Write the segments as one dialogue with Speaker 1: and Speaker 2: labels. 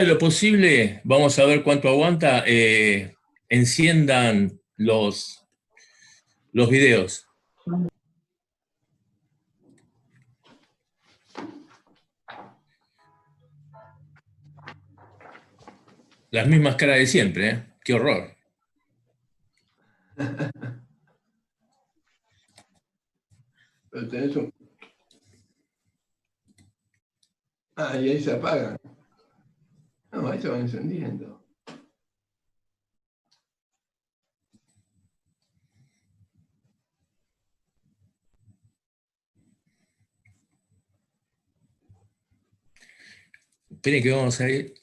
Speaker 1: de lo posible, vamos a ver cuánto aguanta, enciendan los videos. Las mismas caras de siempre, ¿eh? Qué horror.
Speaker 2: Pero tenés un... Ah, y ahí se apagan. No, ahí se van encendiendo.
Speaker 1: Esperen que vamos a ir.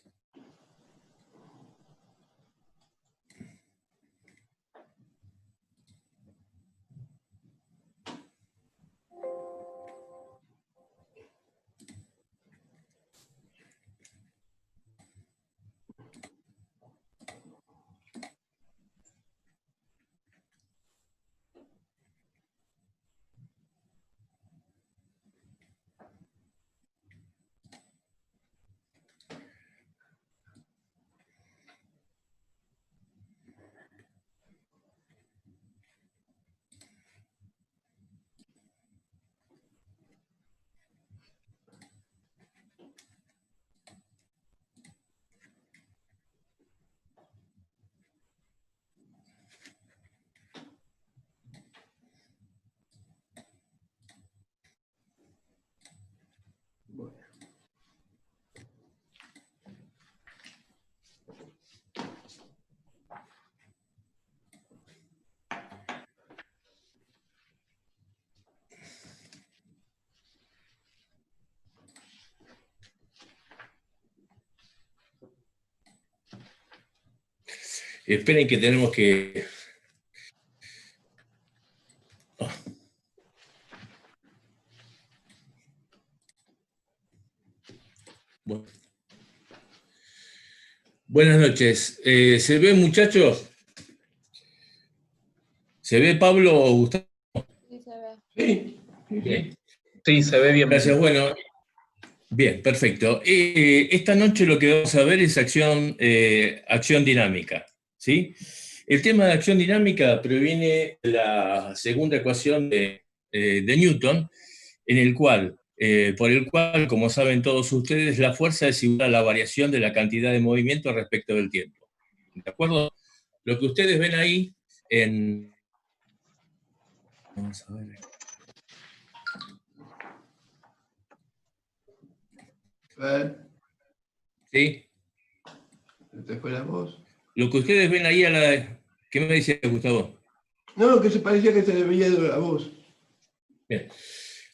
Speaker 1: Esperen que tenemos que... Oh. Bueno. Buenas noches. ¿Se ve, muchachos? ¿Se ve, Pablo o Gustavo?
Speaker 3: Sí, se ve.
Speaker 2: Sí.
Speaker 1: Bien.
Speaker 4: Sí, se ve bien.
Speaker 1: Gracias. Bueno, bien, perfecto. Esta noche lo que vamos a ver es acción dinámica, ¿sí? El tema de acción dinámica proviene de la segunda ecuación de Newton, por el cual, como saben todos ustedes, la fuerza es igual a la variación de la cantidad de movimiento respecto del tiempo. ¿De acuerdo? Lo que ustedes ven ahí en... Vamos a ver. ¿Sí?
Speaker 2: ¿Te fue la voz?
Speaker 1: Lo que ustedes ven ahí ¿Qué me dice Gustavo?
Speaker 2: No, que se parecía que se le veía de la voz.
Speaker 1: Bien.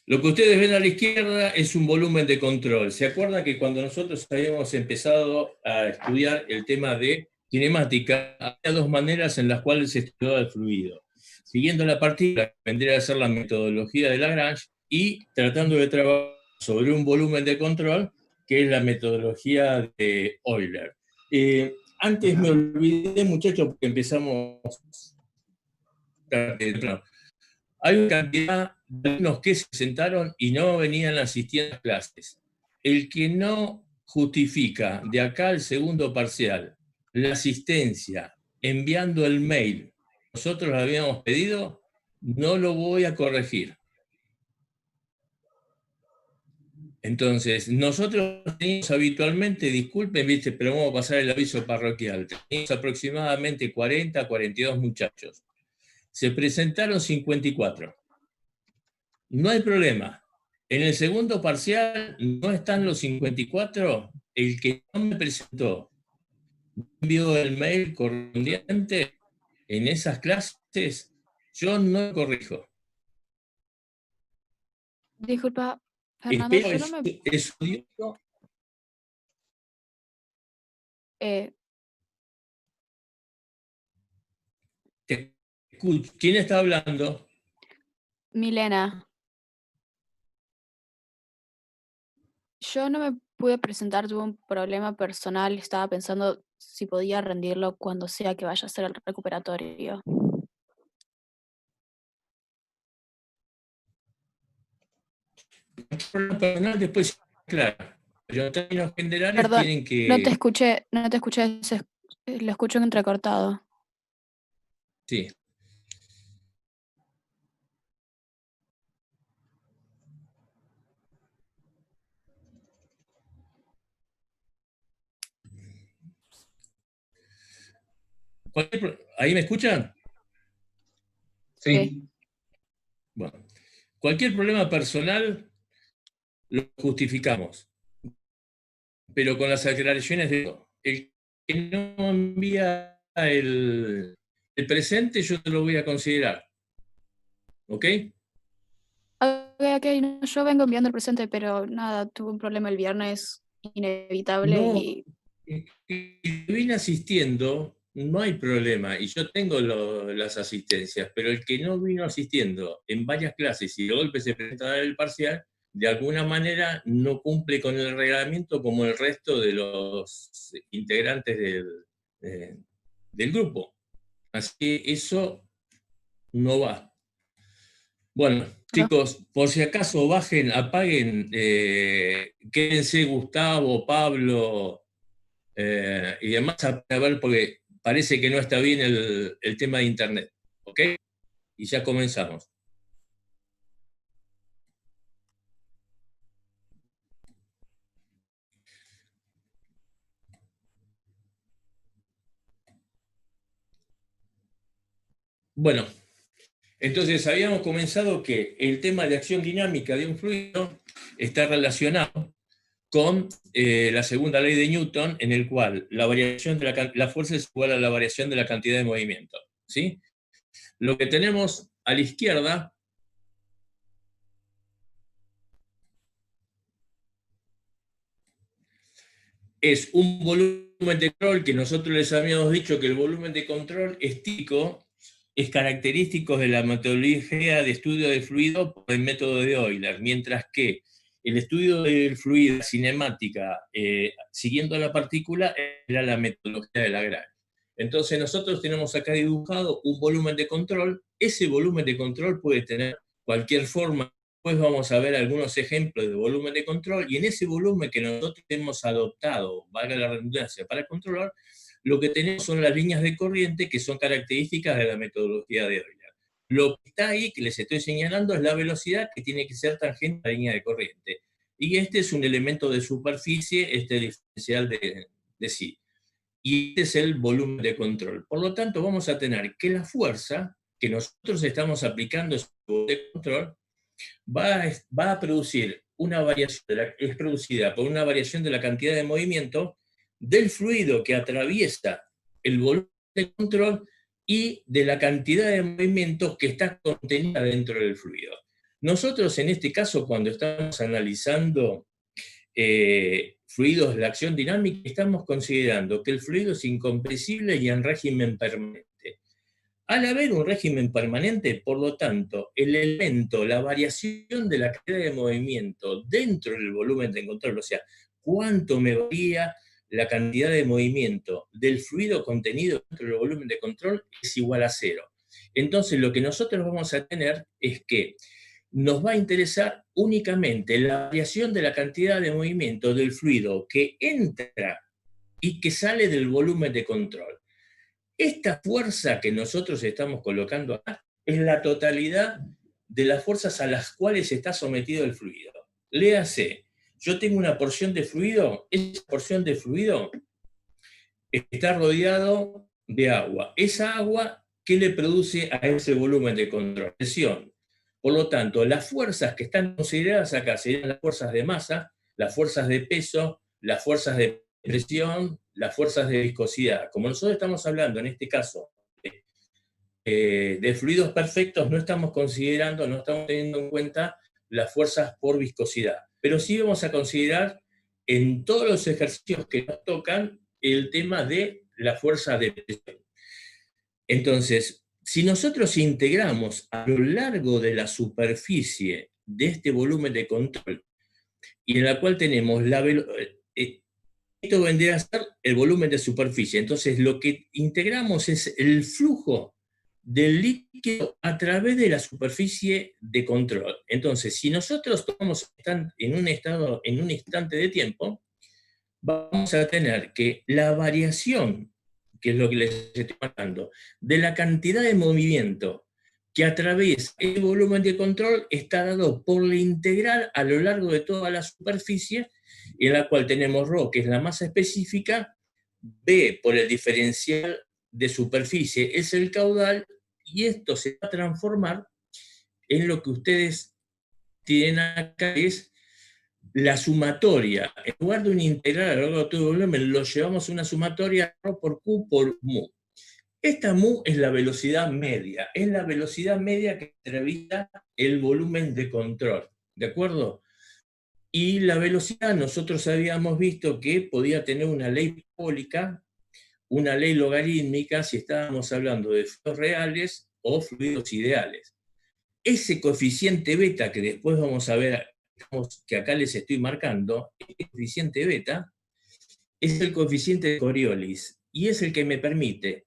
Speaker 1: Lo que ustedes ven a la izquierda es un volumen de control. ¿Se acuerdan que cuando nosotros habíamos empezado a estudiar el tema de cinemática, había dos maneras en las cuales se estudiaba el fluido? Siguiendo la partícula, que vendría a ser la metodología de Lagrange, y tratando de trabajar sobre un volumen de control, que es la metodología de Euler. Antes me olvidé, muchachos, porque empezamos temprano. Hay una cantidad de alumnos que se sentaron y no venían asistiendo a las clases. El que no justifica de acá al segundo parcial la asistencia enviando el mail que nosotros le habíamos pedido, no lo voy a corregir. Entonces, nosotros teníamos habitualmente, disculpen, viste, pero vamos a pasar el aviso parroquial, teníamos aproximadamente 40, 42 muchachos. Se presentaron 54. No hay problema. En el segundo parcial no están los 54. El que no me presentó, no envió el mail correspondiente en esas clases, yo no corrijo.
Speaker 3: Disculpa, Fernando,
Speaker 1: Espero
Speaker 3: yo no me...
Speaker 1: estudioso. Te escucho. ¿Quién está hablando?
Speaker 3: Milena, yo no me pude presentar, tuve un problema personal, estaba pensando si podía rendirlo cuando sea que vaya a hacer el recuperatorio.
Speaker 1: Personal después, claro. Pero en términos generales
Speaker 3: Perdón,
Speaker 1: tienen
Speaker 3: no te
Speaker 1: que...
Speaker 3: escuché, lo escucho entrecortado.
Speaker 1: Sí. ¿Ahí me escuchan?
Speaker 3: Sí.
Speaker 2: Sí,
Speaker 1: Bueno, cualquier problema personal lo justificamos, pero con las aclaraciones de el que no envía el presente, yo te lo voy a considerar. ¿Ok?
Speaker 3: Ok, ok, no, yo vengo enviando el presente, pero nada, tuve un problema el viernes inevitable
Speaker 1: No,
Speaker 3: y
Speaker 1: si viene asistiendo, no hay problema, y yo tengo las asistencias, pero el que no vino asistiendo en varias clases y de golpe se presenta a dar el parcial, de alguna manera no cumple con el reglamento como el resto de los integrantes eh, del grupo. Así que eso no va. Bueno,
Speaker 3: acá.
Speaker 1: chicos, por si acaso bajen, apaguen, quédense Gustavo, Pablo y demás a ver, porque parece que no está bien el tema de Internet. ¿Ok? Y ya comenzamos. Bueno, entonces habíamos comenzado que el tema de acción dinámica de un fluido está relacionado con la segunda ley de Newton, en el cual la variación de la fuerza es igual a la variación de la cantidad de movimiento. ¿Sí? Lo que tenemos a la izquierda es un volumen de control que nosotros les habíamos dicho que el volumen de control es típico, es característico de la metodología de estudio del fluido por el método de Euler, mientras que el estudio del fluido, cinemática, siguiendo la partícula, era la metodología de Lagrange. Entonces nosotros tenemos acá dibujado un volumen de control. Ese volumen de control puede tener cualquier forma. Después vamos a ver algunos ejemplos de volumen de control, y en ese volumen que nosotros hemos adoptado, valga la redundancia, para controlar, lo que tenemos son las líneas de corriente que son características de la metodología de Euler. Lo que está ahí, que les estoy señalando, es la velocidad que tiene que ser tangente a la línea de corriente. Y este es un elemento de superficie, este diferencial de sí. Y este es el volumen de control. Por lo tanto, vamos a tener que la fuerza que nosotros estamos aplicando sobre el volumen de control va a producir una variación, es producida por una variación de la cantidad de movimiento del fluido que atraviesa el volumen de control y de la cantidad de movimientos que está contenida dentro del fluido. Nosotros en este caso, cuando estamos analizando fluidos de acción dinámica, estamos considerando que el fluido es incompresible y en régimen permanente. Al haber un régimen permanente, por lo tanto, el elemento, la variación de la cantidad de movimiento dentro del volumen de control, o sea, cuánto me varía la cantidad de movimiento del fluido contenido dentro del volumen de control, es igual a cero. Entonces, lo que nosotros vamos a tener es que nos va a interesar únicamente la variación de la cantidad de movimiento del fluido que entra y que sale del volumen de control. Esta fuerza que nosotros estamos colocando acá es la totalidad de las fuerzas a las cuales está sometido el fluido. Léase, yo tengo una porción de fluido, esa porción de fluido está rodeado de agua. Esa agua, ¿qué le produce a ese volumen de control? Presión. Por lo tanto, las fuerzas que están consideradas acá serían las fuerzas de masa, las fuerzas de peso, las fuerzas de presión, las fuerzas de viscosidad. Como nosotros estamos hablando en este caso de fluidos perfectos, no estamos considerando, no estamos teniendo en cuenta las fuerzas por viscosidad. Pero sí vamos a considerar en todos los ejercicios que nos tocan el tema de la fuerza de presión. Entonces, si nosotros integramos a lo largo de la superficie de este volumen de control, y en la cual tenemos esto vendría a ser el volumen de superficie. Entonces, lo que integramos es el flujo del líquido a través de la superficie de control. Entonces, si nosotros tomamos en un instante de tiempo, vamos a tener que la variación, que es lo que les estoy hablando, de la cantidad de movimiento que atraviesa el volumen de control está dado por la integral a lo largo de toda la superficie, en la cual tenemos ρ, que es la masa específica, B por el diferencial de superficie es el caudal, y esto se va a transformar en lo que ustedes tienen acá, que es la sumatoria. En lugar de una integral a lo largo de todo el volumen, lo llevamos a una sumatoria ρ por Q por mu. Esta mu es la velocidad media que atraviesa el volumen de control, ¿de acuerdo? Y la velocidad, nosotros habíamos visto que podía tener una ley parabólica, una ley logarítmica, si estábamos hablando de fluidos reales o fluidos ideales. Ese coeficiente beta que después vamos a ver, que acá les estoy marcando, el coeficiente beta es el coeficiente de Coriolis, y es el que me permite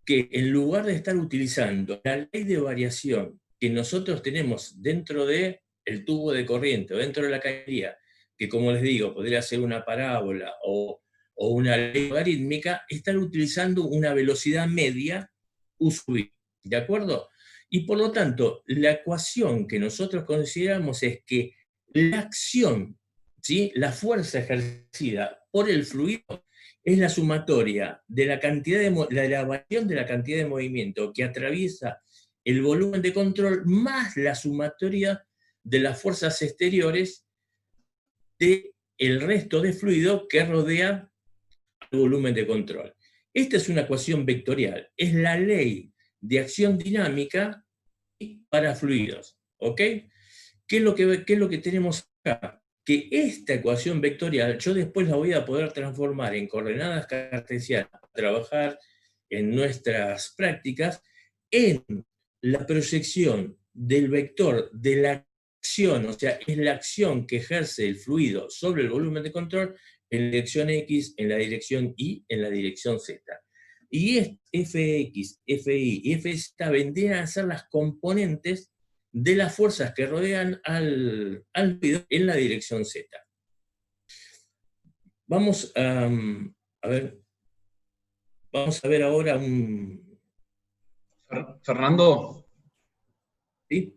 Speaker 1: que, en lugar de estar utilizando la ley de variación que nosotros tenemos dentro del tubo de corriente o dentro de la cañería, que, como les digo, podría ser una parábola o una ley logarítmica, estar utilizando una velocidad media U sub I, ¿de acuerdo? Y por lo tanto, la ecuación que nosotros consideramos es que la acción, ¿sí?, la fuerza ejercida por el fluido, es la sumatoria de la cantidad la variación de la cantidad de movimiento que atraviesa el volumen de control, más la sumatoria de las fuerzas exteriores del resto de fluido que rodea el volumen de control. Esta es una ecuación vectorial, es la ley de acción dinámica para fluidos, ¿ok? ¿Qué es lo que tenemos acá? Que esta ecuación vectorial yo después la voy a poder transformar en coordenadas cartesianas, trabajar en nuestras prácticas, en la proyección del vector de la acción, o sea, es la acción que ejerce el fluido sobre el volumen de control en la dirección X, en la dirección Y, en la dirección Z. Y Fx, Fi y Fz vendrían a ser las componentes de las fuerzas que rodean al fluido en la dirección Z. Vamos a ver ahora un...
Speaker 4: Fernando,
Speaker 1: ¿sí?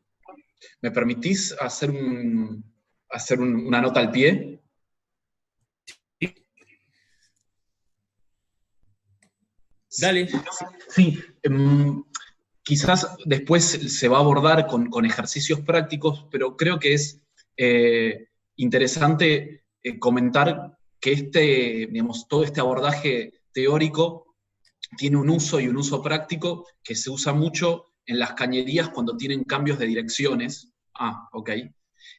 Speaker 4: ¿Me permitís hacer una nota al pie?
Speaker 1: Dale.
Speaker 4: Sí, quizás después se va a abordar con ejercicios prácticos, pero creo que es interesante comentar que todo este abordaje teórico tiene un uso y un uso práctico que se usa mucho en las cañerías cuando tienen cambios de direcciones. Ok.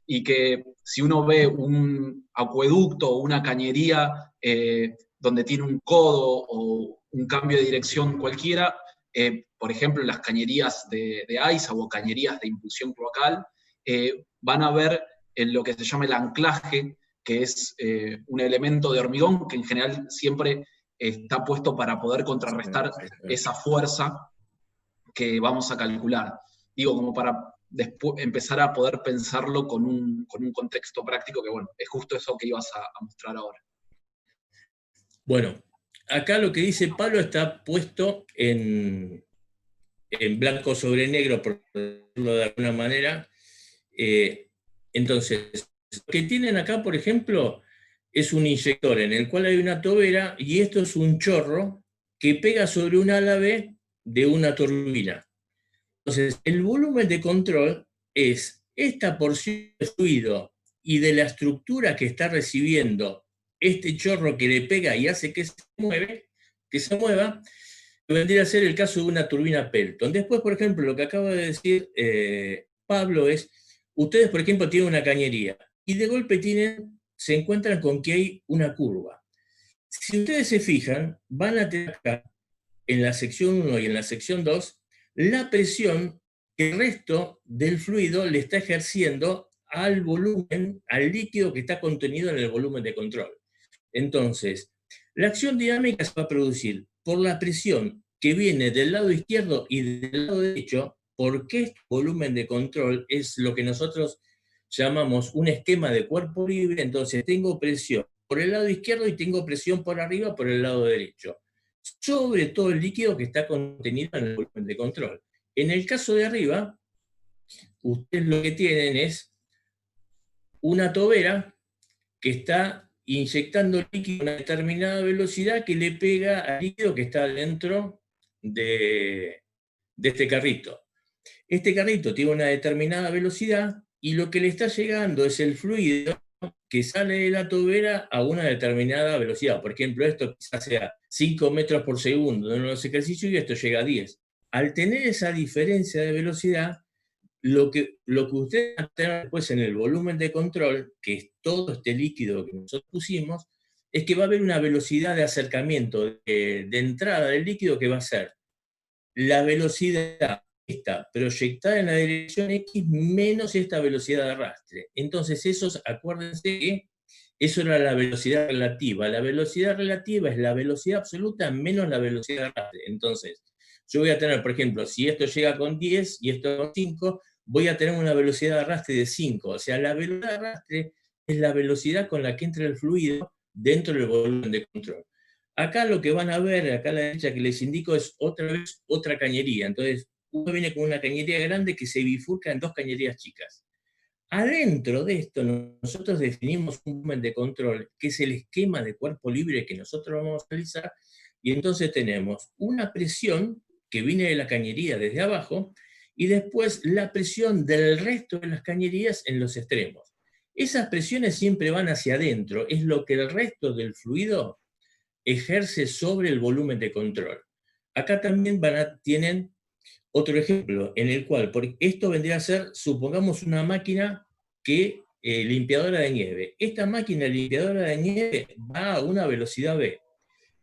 Speaker 4: Y que si uno ve un acueducto o una cañería donde tiene un codo o un cambio de dirección cualquiera, por ejemplo, en las cañerías de AISA o cañerías de impulsión cloacal, van a ver en lo que se llama el anclaje, que es un elemento de hormigón que en general siempre está puesto para poder contrarrestar esa fuerza que vamos a calcular. Digo, como para después empezar a poder pensarlo con un contexto práctico que, bueno, es justo eso que ibas a mostrar ahora.
Speaker 1: Bueno, acá lo que dice Pablo está puesto en blanco sobre negro, por decirlo de alguna manera. Entonces, lo que tienen acá, por ejemplo, es un inyector en el cual hay una tobera, y esto es un chorro que pega sobre un álave de una turbina. Entonces, el volumen de control es esta porción de fluido y de la estructura que está recibiendo este chorro que le pega y hace que se mueva, vendría a ser el caso de una turbina Pelton. Después, por ejemplo, lo que acaba de decir Pablo es, ustedes, por ejemplo, tienen una cañería y de golpe se encuentran con que hay una curva. Si ustedes se fijan, van a tener acá, en la sección 1 y en la sección 2, la presión que el resto del fluido le está ejerciendo al volumen, al líquido que está contenido en el volumen de control. Entonces, la acción dinámica se va a producir por la presión que viene del lado izquierdo y del lado derecho, porque este volumen de control es lo que nosotros llamamos un esquema de cuerpo libre. Entonces tengo presión por el lado izquierdo y tengo presión por arriba por el lado derecho, sobre todo el líquido que está contenido en el volumen de control. En el caso de arriba, ustedes lo que tienen es una tobera que está inyectando líquido a una determinada velocidad que le pega al líquido que está dentro de este carrito. Este carrito tiene una determinada velocidad y lo que le está llegando es el fluido que sale de la tobera a una determinada velocidad. Por ejemplo, esto quizás sea 5 metros por segundo en los ejercicios y esto llega a 10. Al tener esa diferencia de velocidad, lo que ustedes van a tener después en el volumen de control, que es todo este líquido que nosotros pusimos, es que va a haber una velocidad de acercamiento de entrada del líquido que va a ser la velocidad esta proyectada en la dirección X menos esta velocidad de arrastre. Entonces, acuérdense que eso era la velocidad relativa. La velocidad relativa es la velocidad absoluta menos la velocidad de arrastre. Entonces, yo voy a tener, por ejemplo, si esto llega con 10 y esto con 5, voy a tener una velocidad de arrastre de 5. O sea, la velocidad de arrastre es la velocidad con la que entra el fluido dentro del volumen de control. Acá lo que van a ver, acá a la derecha que les indico, es otra vez otra cañería. Entonces, uno viene con una cañería grande que se bifurca en dos cañerías chicas. Adentro de esto, nosotros definimos un volumen de control, que es el esquema de cuerpo libre que nosotros vamos a realizar, y entonces tenemos una presión que viene de la cañería desde abajo, y después la presión del resto de las cañerías en los extremos. Esas presiones siempre van hacia adentro, es lo que el resto del fluido ejerce sobre el volumen de control. Acá también tienen otro ejemplo, en el cual, porque esto vendría a ser, supongamos, una máquina limpiadora de nieve. Esta máquina limpiadora de nieve va a una velocidad V.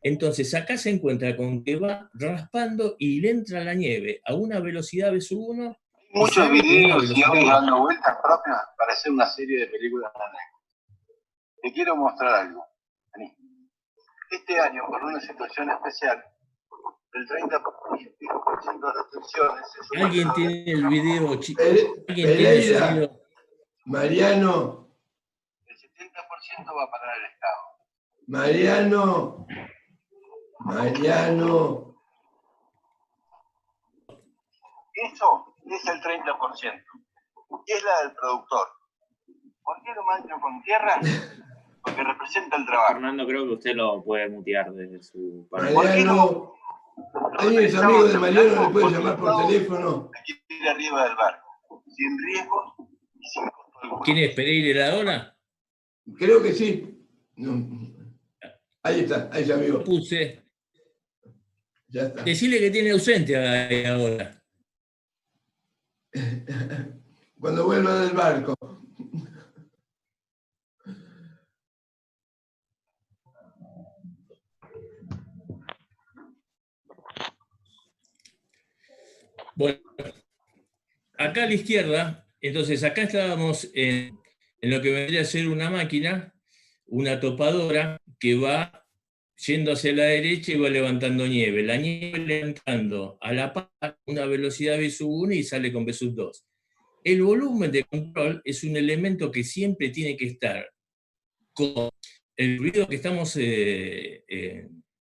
Speaker 1: Entonces acá se encuentra con que va raspando y le entra la nieve a una velocidad V1.
Speaker 5: Muchos videos y audios dando vueltas propias para hacer una serie de películas de Netflix. Te quiero mostrar algo. Vení. Este año, por una situación especial, el 30% de restricciones.
Speaker 1: ¿Alguien tiene el video?
Speaker 2: Pereira, Mariano.
Speaker 5: El 70% va para el Estado.
Speaker 2: Mariano.
Speaker 5: Eso es el 30%. Y es la del productor. ¿Por qué lo mancho con tierra? Porque representa el trabajo.
Speaker 6: Fernando, creo que usted lo puede mutear desde su parte.
Speaker 2: Mariano. Alguien es amigo de Mariano, le puede llamar por teléfono.
Speaker 5: Aquí arriba del barco, sin riesgos y sin costo alguno.
Speaker 1: ¿Quién es Pereira ahora?
Speaker 2: Creo que sí. No. Ahí está, ahí se amigo.
Speaker 1: Puse.
Speaker 2: Ya está.
Speaker 1: Decirle que tiene ausente ahí ahora.
Speaker 2: Cuando vuelva del barco.
Speaker 1: Bueno, acá a la izquierda, entonces acá estábamos en lo que vendría a ser una máquina, una topadora, que va yendo hacia la derecha y va levantando nieve. La nieve levantando a la par una velocidad V1 y sale con V2. El volumen de control es un elemento que siempre tiene que estar con el ruido que estamos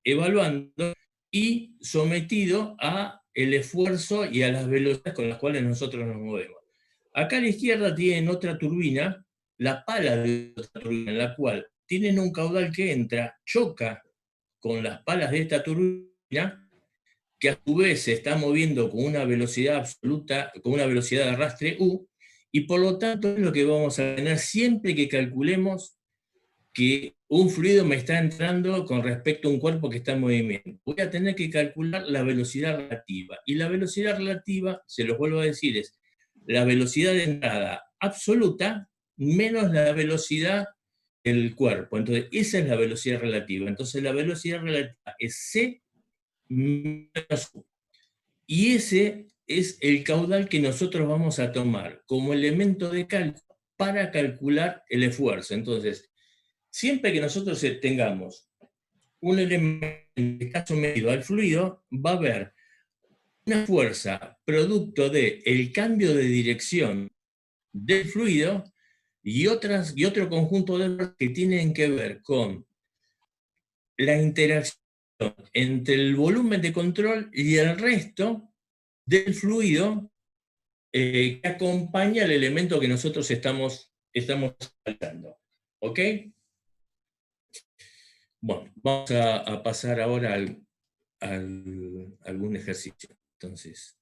Speaker 1: evaluando y sometido a el esfuerzo y a las velocidades con las cuales nosotros nos movemos. Acá a la izquierda tienen otra turbina, la pala de otra turbina, en la cual tienen un caudal que entra, choca con las palas de esta turbina, que a su vez se está moviendo con una velocidad absoluta, con una velocidad de arrastre U, y por lo tanto es lo que vamos a tener siempre que calculemos que un fluido me está entrando con respecto a un cuerpo que está en movimiento. Voy a tener que calcular la velocidad relativa. Y la velocidad relativa, se los vuelvo a decir, es la velocidad de entrada absoluta menos la velocidad del cuerpo. Entonces, esa es la velocidad relativa. Entonces, la velocidad relativa es C menos U. Y ese es el caudal que nosotros vamos a tomar como elemento de cálculo para calcular el esfuerzo. Entonces, siempre que nosotros tengamos un elemento que está sometido al fluido, va a haber una fuerza producto del cambio de dirección del fluido y otro conjunto de fuerzas que tienen que ver con la interacción entre el volumen de control y el resto del fluido que acompaña al elemento que nosotros estamos hablando. ¿Ok? Bueno, vamos a pasar ahora a algún ejercicio. Entonces,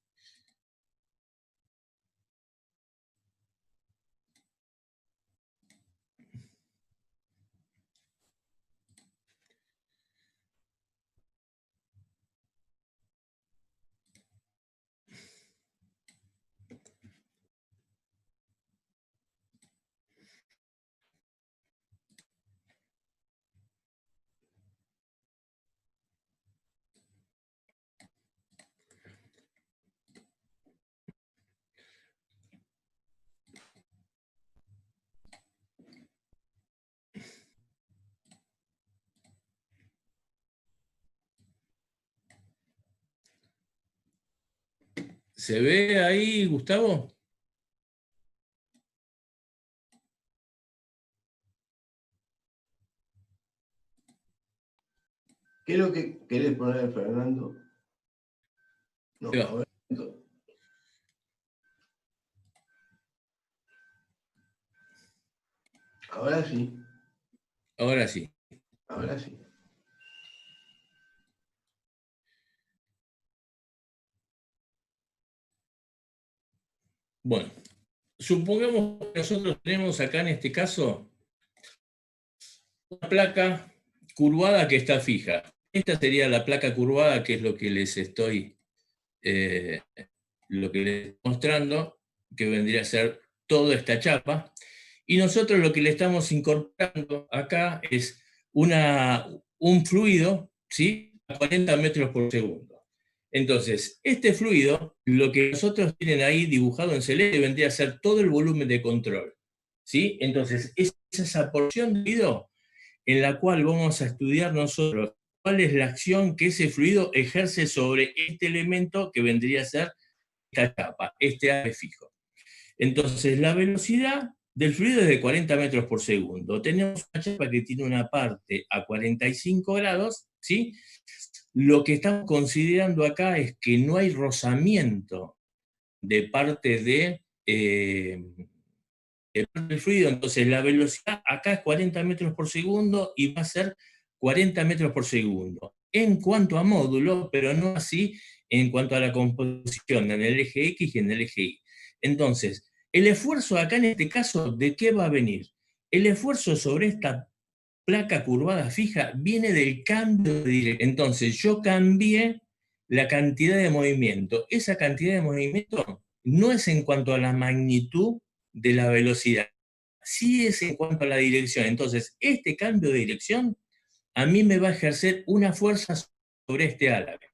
Speaker 1: ¿se ve ahí, Gustavo?
Speaker 2: ¿Qué es lo que querés poner, Fernando? No,
Speaker 1: Sí.
Speaker 2: a ver. Ahora sí,
Speaker 1: Ahora sí.
Speaker 2: ahora sí.
Speaker 1: Bueno, supongamos que nosotros tenemos acá en este caso una placa curvada que está fija. Esta sería la placa curvada, que es lo que les estoy mostrando, que vendría a ser toda esta chapa. Y nosotros lo que le estamos incorporando acá es un fluido, ¿sí?, a 40 metros por segundo. Entonces, este fluido, lo que nosotros tienen ahí dibujado en celeste, vendría a ser todo el volumen de control, ¿sí? Entonces, es esa porción de fluido en la cual vamos a estudiar nosotros cuál es la acción que ese fluido ejerce sobre este elemento que vendría a ser esta chapa, este ave fijo. Entonces, la velocidad del fluido es de 40 metros por segundo. Tenemos una chapa que tiene una parte a 45 grados, ¿sí? Lo que estamos considerando acá es que no hay rozamiento de parte del fluido, entonces la velocidad acá es 40 metros por segundo y va a ser 40 metros por segundo. En cuanto a módulo, pero no así en cuanto a la composición en el eje X y en el eje Y. Entonces, el esfuerzo acá en este caso, ¿de qué va a venir? El esfuerzo sobre esta placa curvada fija viene del cambio de dirección. Entonces, yo cambié la cantidad de movimiento. Esa cantidad de movimiento no es en cuanto a la magnitud de la velocidad, sí es en cuanto a la dirección. Entonces, este cambio de dirección a mí me va a ejercer una fuerza sobre este álabes.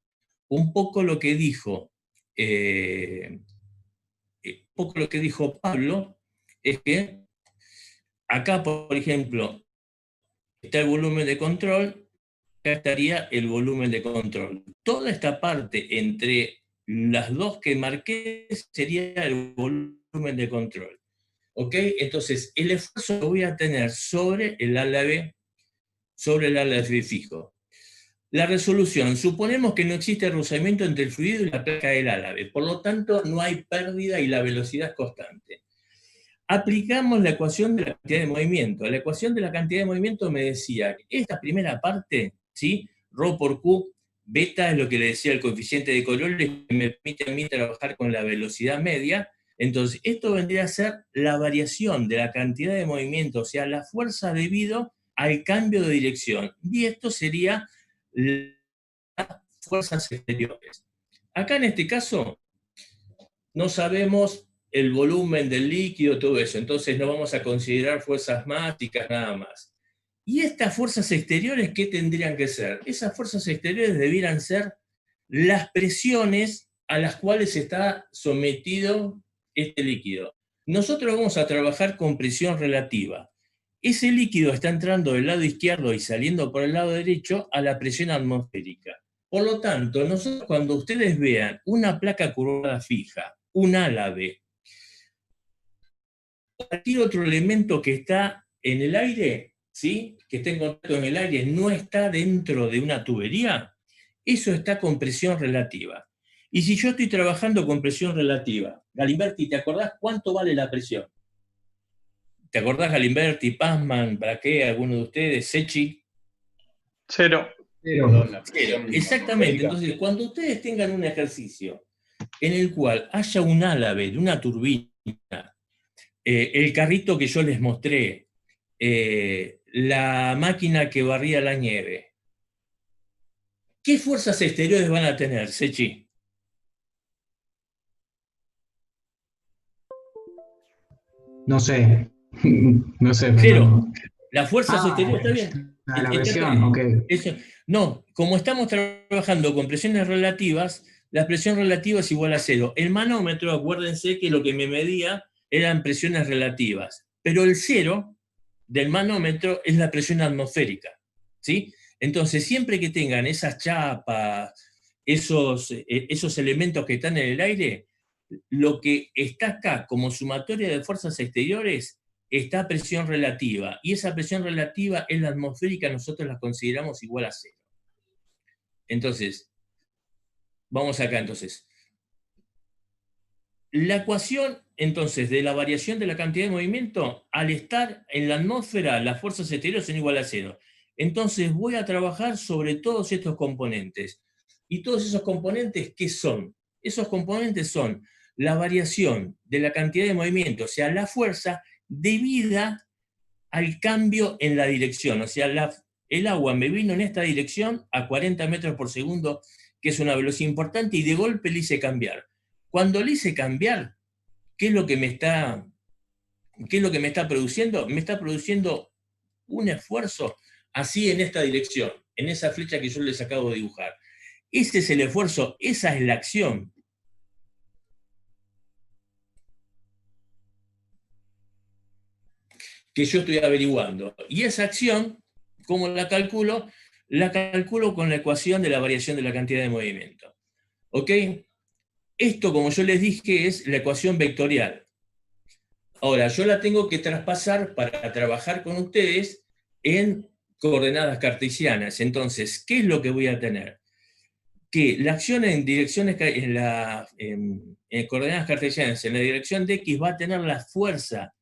Speaker 1: Un poco lo que dijo Pablo es que acá, por ejemplo, está el volumen de control, acá estaría el volumen de control. Toda esta parte entre las dos que marqué sería el volumen de control. ¿Ok? Entonces, el esfuerzo que voy a tener sobre el álabes fijo. La resolución. Suponemos que no existe rozamiento entre el fluido y la placa del álabes, por lo tanto, no hay pérdida y la velocidad es constante. Aplicamos la ecuación de la cantidad de movimiento. La ecuación de la cantidad de movimiento me decía que esta primera parte, ¿sí?, ρ por Q, beta es lo que le decía el coeficiente de colores, que me permite a mí trabajar con la velocidad media. Entonces, esto vendría a ser la variación de la cantidad de movimiento, o sea, la fuerza debido al cambio de dirección. Y esto sería las fuerzas exteriores. Acá en este caso, no sabemos el volumen del líquido, todo eso, entonces no vamos a considerar fuerzas mágicas nada más. ¿Y estas fuerzas exteriores qué tendrían que ser? Esas fuerzas exteriores debieran ser las presiones a las cuales está sometido este líquido. Nosotros vamos a trabajar con presión relativa. Ese líquido está entrando del lado izquierdo y saliendo por el lado derecho a la presión atmosférica. Por lo tanto, nosotros cuando ustedes vean una placa curvada fija, un álave, cualquier otro elemento que está en el aire, ¿sí?, que esté en contacto en el aire, no está dentro de una tubería, eso está con presión relativa. Y si yo estoy trabajando con presión relativa, Galimberti, ¿te acordás cuánto vale la presión? ¿Te acordás, Galimberti, Pazman, Braque, alguno de ustedes, Sechi?
Speaker 7: 0.
Speaker 1: Cero. Exactamente. Entonces, cuando ustedes tengan un ejercicio en el cual haya un álave de una turbina, el carrito que yo les mostré, la máquina que barría la nieve, ¿qué fuerzas exteriores van a tener, Sechi?
Speaker 8: No sé. No sé,
Speaker 1: Cero.
Speaker 8: Fernando.
Speaker 1: Las fuerzas exteriores, ¿está bien?
Speaker 8: La presión, ok.
Speaker 1: No, como estamos trabajando con presiones relativas, la presión relativa es igual a 0. El manómetro, acuérdense que lo que me medía eran presiones relativas, pero el 0 del manómetro es la presión atmosférica, ¿sí? Entonces, siempre que tengan esas chapas, esos elementos que están en el aire, lo que está acá como sumatoria de fuerzas exteriores está presión relativa, y esa presión relativa es la atmosférica, nosotros la consideramos igual a 0. Entonces, vamos acá entonces. La ecuación, entonces, de la variación de la cantidad de movimiento, al estar en la atmósfera, las fuerzas exteriores son igual a 0. Entonces voy a trabajar sobre todos estos componentes. ¿Y todos esos componentes qué son? Esos componentes son la variación de la cantidad de movimiento, o sea, la fuerza, debida al cambio en la dirección. O sea, el agua me vino en esta dirección a 40 metros por segundo, que es una velocidad importante, y de golpe le hice cambiar. Cuando le hice cambiar, ¿qué es lo que me está produciendo? Me está produciendo un esfuerzo así en esta dirección, en esa flecha que yo les acabo de dibujar. Ese es el esfuerzo, esa es la acción. Que yo estoy averiguando. Y esa acción, ¿cómo la calculo? La calculo con la ecuación de la variación de la cantidad de movimiento. ¿Ok? Esto, como yo les dije, es la ecuación vectorial. Ahora, yo la tengo que traspasar para trabajar con ustedes en coordenadas cartesianas. Entonces, ¿qué es lo que voy a tener? Que la acción en direcciones, en coordenadas cartesianas, en la dirección de X, va a tener la fuerza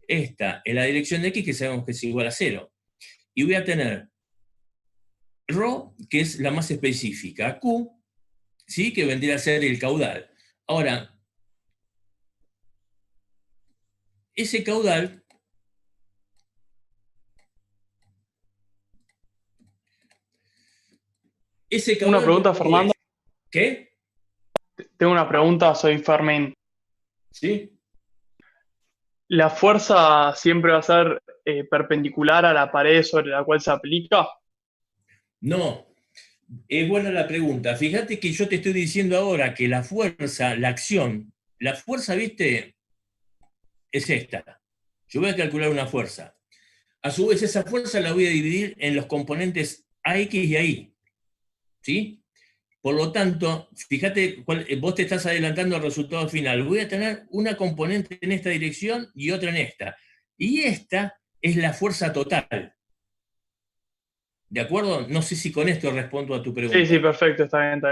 Speaker 1: esta en la dirección de X, que sabemos que es igual a 0. Y voy a tener ρ, que es la más específica, Q, ¿sí?, que vendría a ser el caudal. Ahora, ese caudal
Speaker 7: Una pregunta, Fernando.
Speaker 1: ¿Qué?
Speaker 7: Tengo una pregunta, soy Fermín.
Speaker 1: ¿Sí?
Speaker 7: ¿La fuerza siempre va a ser perpendicular a la pared sobre la cual se aplica?
Speaker 1: No. Es buena la pregunta. Fíjate que yo te estoy diciendo ahora que la fuerza, la acción, la fuerza, ¿viste?, es esta. Yo voy a calcular una fuerza. A su vez, esa fuerza la voy a dividir en los componentes AX y AI. ¿Sí? Por lo tanto, fíjate, vos te estás adelantando al resultado final. Voy a tener una componente en esta dirección y otra en esta. Y esta es la fuerza total. ¿De acuerdo? No sé si con esto respondo a tu pregunta.
Speaker 7: Sí, perfecto, está bien, está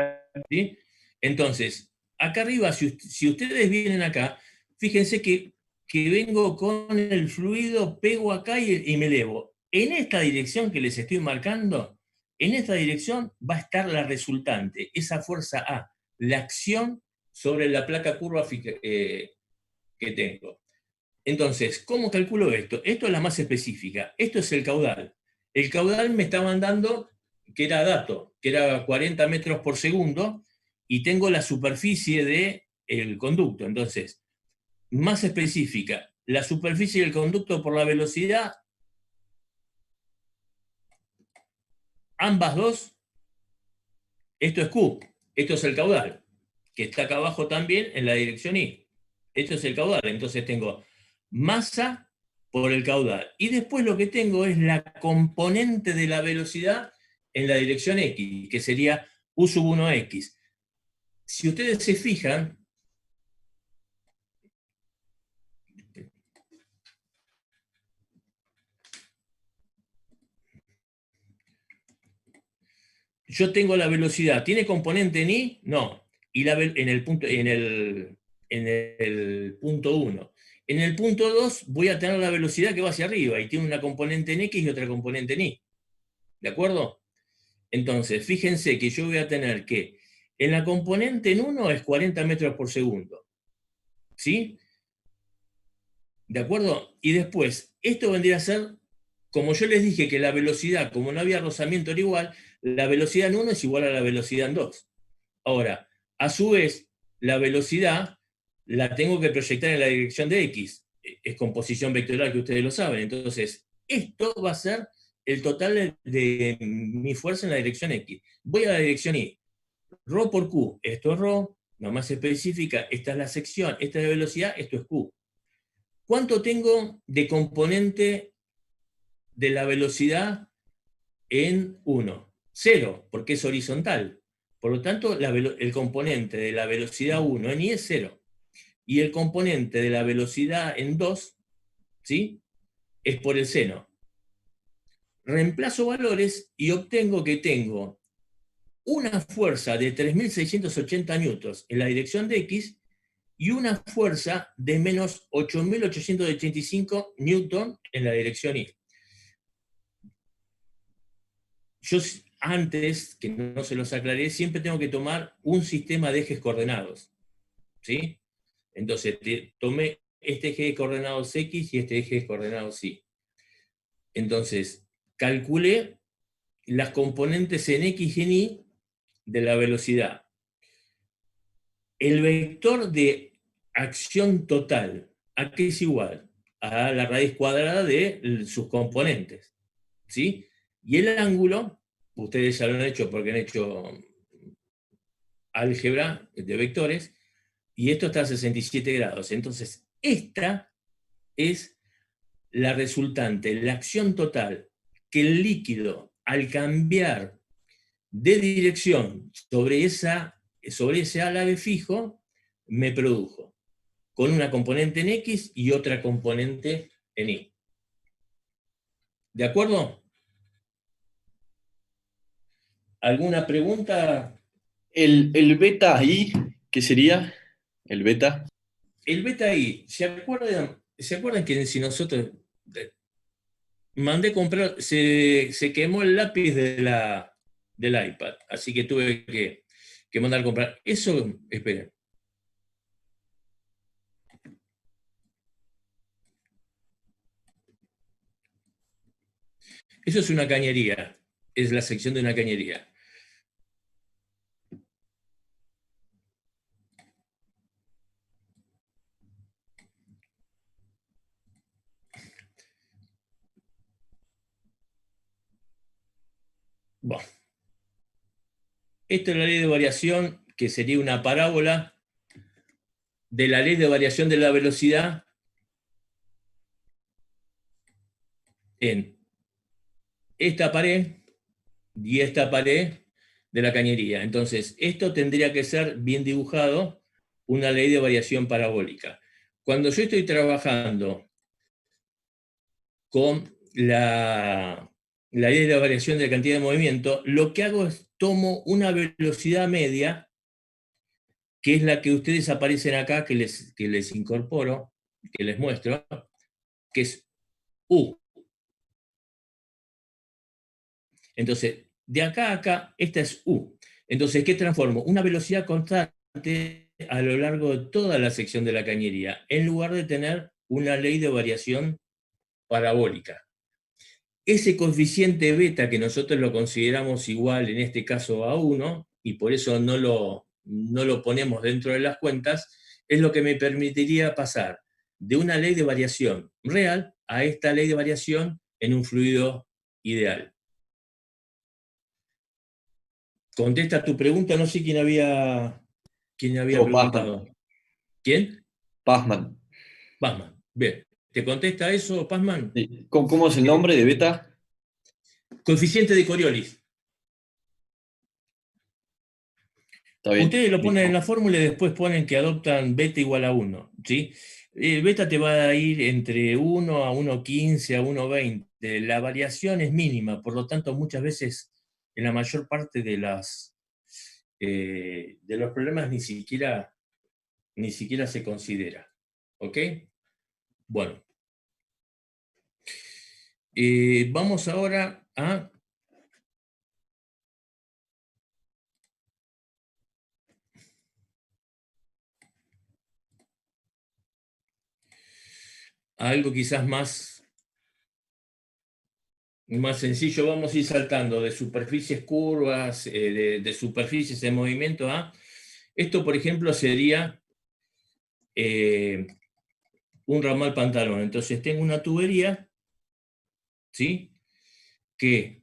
Speaker 7: bien.
Speaker 1: ¿Sí? Entonces, acá arriba, si ustedes vienen acá, fíjense que vengo con el fluido, pego acá y me elevo. En esta dirección que les estoy marcando, en esta dirección va a estar la resultante, esa fuerza A, la acción sobre la placa curva que tengo. Entonces, ¿cómo calculo esto? Esto es la más específica. Esto es el caudal. El caudal me está mandando, que era dato, que era 40 metros por segundo, y tengo la superficie del conducto. Entonces, más específica, la superficie del conducto por la velocidad, ambas dos, esto es Q, esto es el caudal, que está acá abajo también en la dirección Y. Esto es el caudal, entonces tengo masa por el caudal. Y después lo que tengo es la componente de la velocidad en la dirección X, que sería U sub 1x. Si ustedes se fijan, yo tengo la velocidad, ¿tiene componente en I? No. Y en el punto 1. En el punto 2 voy a tener la velocidad que va hacia arriba y tiene una componente en X y otra componente en Y. ¿De acuerdo? Entonces, fíjense que yo voy a tener que en la componente en 1 es 40 metros por segundo. ¿Sí? ¿De acuerdo? Y después, esto vendría a ser, como yo les dije que la velocidad, como no había rozamiento era igual, la velocidad en 1 es igual a la velocidad en 2. Ahora, a su vez, la velocidad la tengo que proyectar en la dirección de X. Es composición vectorial que ustedes lo saben. Entonces, esto va a ser el total de mi fuerza en la dirección X. Voy a la dirección Y. Rho por Q. Esto es Rho, nomás específica. Esta es la sección, esta es la velocidad, esto es Q. ¿Cuánto tengo de componente de la velocidad en 1? 0, porque es horizontal. Por lo tanto, el componente de la velocidad 1 en I es 0. Y el componente de la velocidad en 2, ¿sí?, es por el seno. Reemplazo valores y obtengo que tengo una fuerza de 3.680 newtons en la dirección de X y una fuerza de menos 8.885 newton en la dirección Y. Yo antes, que no se los aclaré, siempre tengo que tomar un sistema de ejes coordenados, ¿sí? Entonces, tomé este eje de coordenados X y este eje de coordenados Y. Entonces, calculé las componentes en X y en Y de la velocidad. El vector de acción total, ¿a qué es igual? A la raíz cuadrada de sus componentes, ¿sí? Y el ángulo, ustedes ya lo han hecho porque han hecho álgebra de vectores, y esto está a 67 grados. Entonces, esta es la resultante, la acción total que el líquido, al cambiar de dirección sobre ese álage fijo, me produjo, con una componente en X y otra componente en Y. ¿De acuerdo? ¿Alguna pregunta?
Speaker 9: El beta I, ¿qué sería? El beta.
Speaker 1: El beta I, ¿se acuerdan que si nosotros mandé comprar, se quemó el lápiz del iPad, así que tuve que mandar a comprar. Eso, esperen. Eso es una cañería, es la sección de una cañería. Bueno. Esta es la ley de variación, que sería una parábola de la ley de variación de la velocidad en esta pared y esta pared de la cañería. Entonces, esto tendría que ser bien dibujado, una ley de variación parabólica. Cuando yo estoy trabajando con la ley de variación de la cantidad de movimiento, lo que hago es tomo una velocidad media, que es la que ustedes aparecen acá, que les incorporo, que les muestro, que es U. Entonces, de acá a acá, esta es U. Entonces, ¿qué transformo? Una velocidad constante a lo largo de toda la sección de la cañería, en lugar de tener una ley de variación parabólica. Ese coeficiente beta, que nosotros lo consideramos igual, en este caso a 1, y por eso no lo ponemos dentro de las cuentas, es lo que me permitiría pasar de una ley de variación real a esta ley de variación en un fluido ideal. Contesta tu pregunta, no sé quién había preguntado.
Speaker 9: Passmann.
Speaker 1: ¿Quién?
Speaker 9: Passmann.
Speaker 1: Passmann. Bien. ¿Te contesta eso, Passmann?
Speaker 9: Sí. ¿Cómo es el nombre de beta?
Speaker 1: Coeficiente de Coriolis.
Speaker 9: Está bien.
Speaker 1: Ustedes lo ponen en
Speaker 9: listo.
Speaker 1: la fórmula y después ponen que adoptan beta igual a 1, ¿sí? Beta te va a ir entre 1 a 1,15 a 1,20. La variación es mínima, por lo tanto, muchas veces, en la mayor parte de los problemas ni siquiera se considera. ¿Ok? Bueno. Vamos ahora a algo quizás más sencillo. Vamos a ir saltando de superficies curvas, de superficies en movimiento a... Esto, por ejemplo, sería un ramal pantalón. Entonces tengo una tubería, ¿sí? Que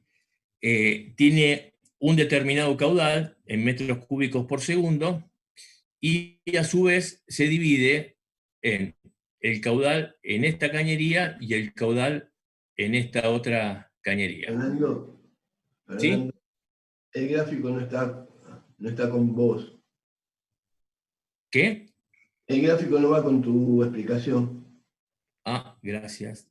Speaker 1: tiene un determinado caudal en metros cúbicos por segundo y a su vez se divide en el caudal en esta cañería y el caudal en esta otra cañería.
Speaker 2: Fernando,
Speaker 1: ¿Sí?
Speaker 2: el gráfico no está con vos.
Speaker 1: ¿Qué?
Speaker 2: El gráfico no va con tu explicación.
Speaker 1: Ah, gracias.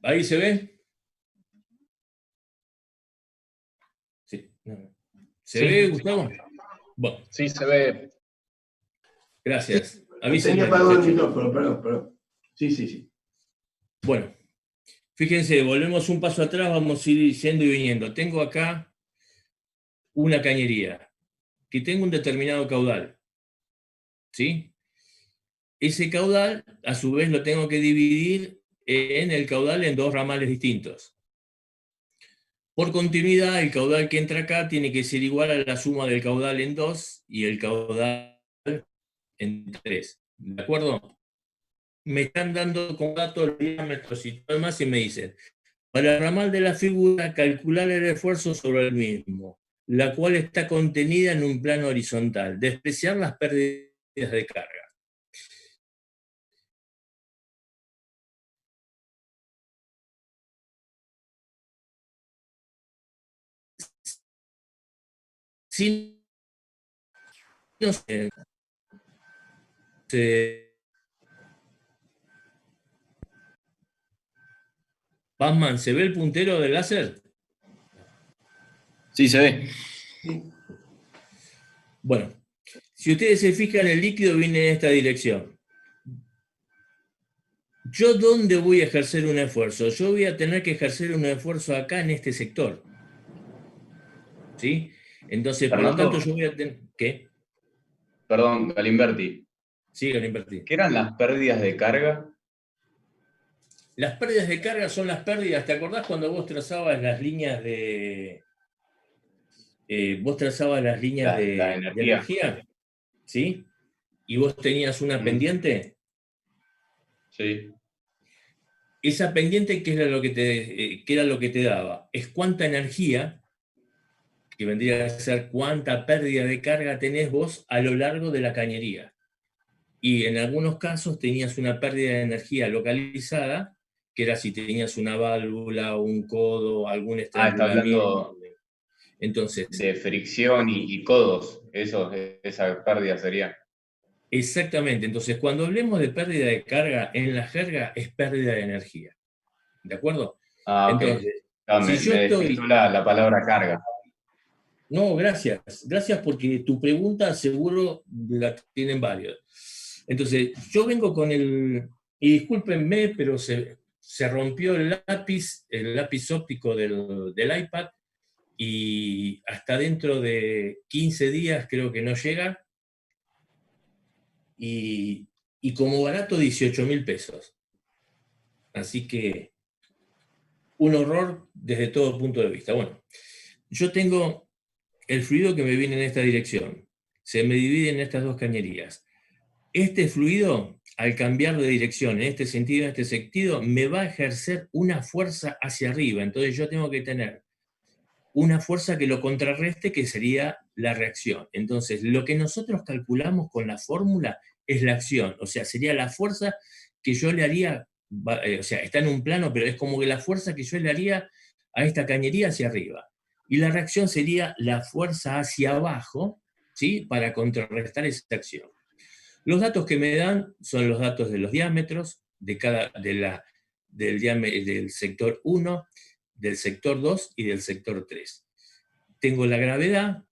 Speaker 1: ¿Ahí se ve? Sí. ¿Se
Speaker 4: Sí.
Speaker 1: ve, Gustavo? Bueno,
Speaker 4: Sí, se ve.
Speaker 1: gracias.
Speaker 2: Tenía
Speaker 1: Avísenme,
Speaker 2: apagado el
Speaker 1: muchachos.
Speaker 2: micrófono, perdón. Sí.
Speaker 1: Bueno, fíjense, volvemos un paso atrás, vamos a ir yendo y viniendo. Tengo acá una cañería que tengo un determinado caudal, ¿sí? Ese caudal, a su vez, lo tengo que dividir en el caudal en dos ramales distintos. Por continuidad, el caudal que entra acá tiene que ser igual a la suma del caudal en 2 y el caudal en 3. ¿De acuerdo? Me están dando con datos los diámetros y todo demás y me dicen, para el ramal de la figura, calcular el esfuerzo sobre el mismo, la cual está contenida en un plano horizontal. Despreciar las pérdidas de carga. Si no Batman, ¿se ve el puntero del láser?
Speaker 9: Sí, se ve.
Speaker 1: Bueno, si ustedes se fijan, el líquido viene en esta dirección. ¿Yo dónde voy a ejercer un esfuerzo? Yo voy a tener que ejercer un esfuerzo acá en este sector. ¿Sí? Entonces, por lo
Speaker 10: Fernando.
Speaker 1: tanto, yo voy a tener... ¿Qué?
Speaker 10: Perdón, Galimberti.
Speaker 1: Sí, Galimberti.
Speaker 10: ¿Qué eran las pérdidas de carga?
Speaker 1: Las pérdidas de carga son las pérdidas. ¿Te acordás cuando vos trazabas las líneas de...
Speaker 10: La
Speaker 1: energía? ¿Sí? Y vos tenías una pendiente.
Speaker 10: Sí.
Speaker 1: Esa pendiente, ¿qué era lo que te daba? Es cuánta energía, que vendría a ser cuánta pérdida de carga tenés vos a lo largo de la cañería. Y en algunos casos tenías una pérdida de energía localizada, que era si tenías una válvula, un codo, algún
Speaker 10: Está
Speaker 1: estrangulamiento.
Speaker 10: hablando
Speaker 1: Entonces,
Speaker 10: de fricción y codos. Esa pérdida sería.
Speaker 1: exactamente. Entonces, cuando hablemos de pérdida de carga, en la jerga es pérdida de energía. ¿De acuerdo?
Speaker 10: Ah, ok.
Speaker 1: Entonces,
Speaker 10: Me despistó la palabra carga.
Speaker 1: No, gracias. Gracias porque tu pregunta seguro la tienen varios. Entonces, yo vengo con y discúlpenme, pero se rompió el lápiz óptico del iPad, y hasta dentro de 15 días creo que no llega, y como barato 18.000 pesos. Así que un horror desde todo punto de vista. Bueno, yo tengo el fluido que me viene en esta dirección. Se me divide en estas dos cañerías. Este fluido, al cambiar de dirección en este sentido, me va a ejercer una fuerza hacia arriba. Entonces yo tengo que tener una fuerza que lo contrarreste, que sería la reacción. Entonces, lo que nosotros calculamos con la fórmula es la acción, o sea, sería la fuerza que yo le haría, o sea, está en un plano, pero es como que la fuerza que yo le haría a esta cañería hacia arriba. Y la reacción sería la fuerza hacia abajo, ¿sí? Para contrarrestar esa acción. Los datos que me dan son los datos de los diámetros del sector 1, del sector 2 y del sector 3. Tengo la gravedad,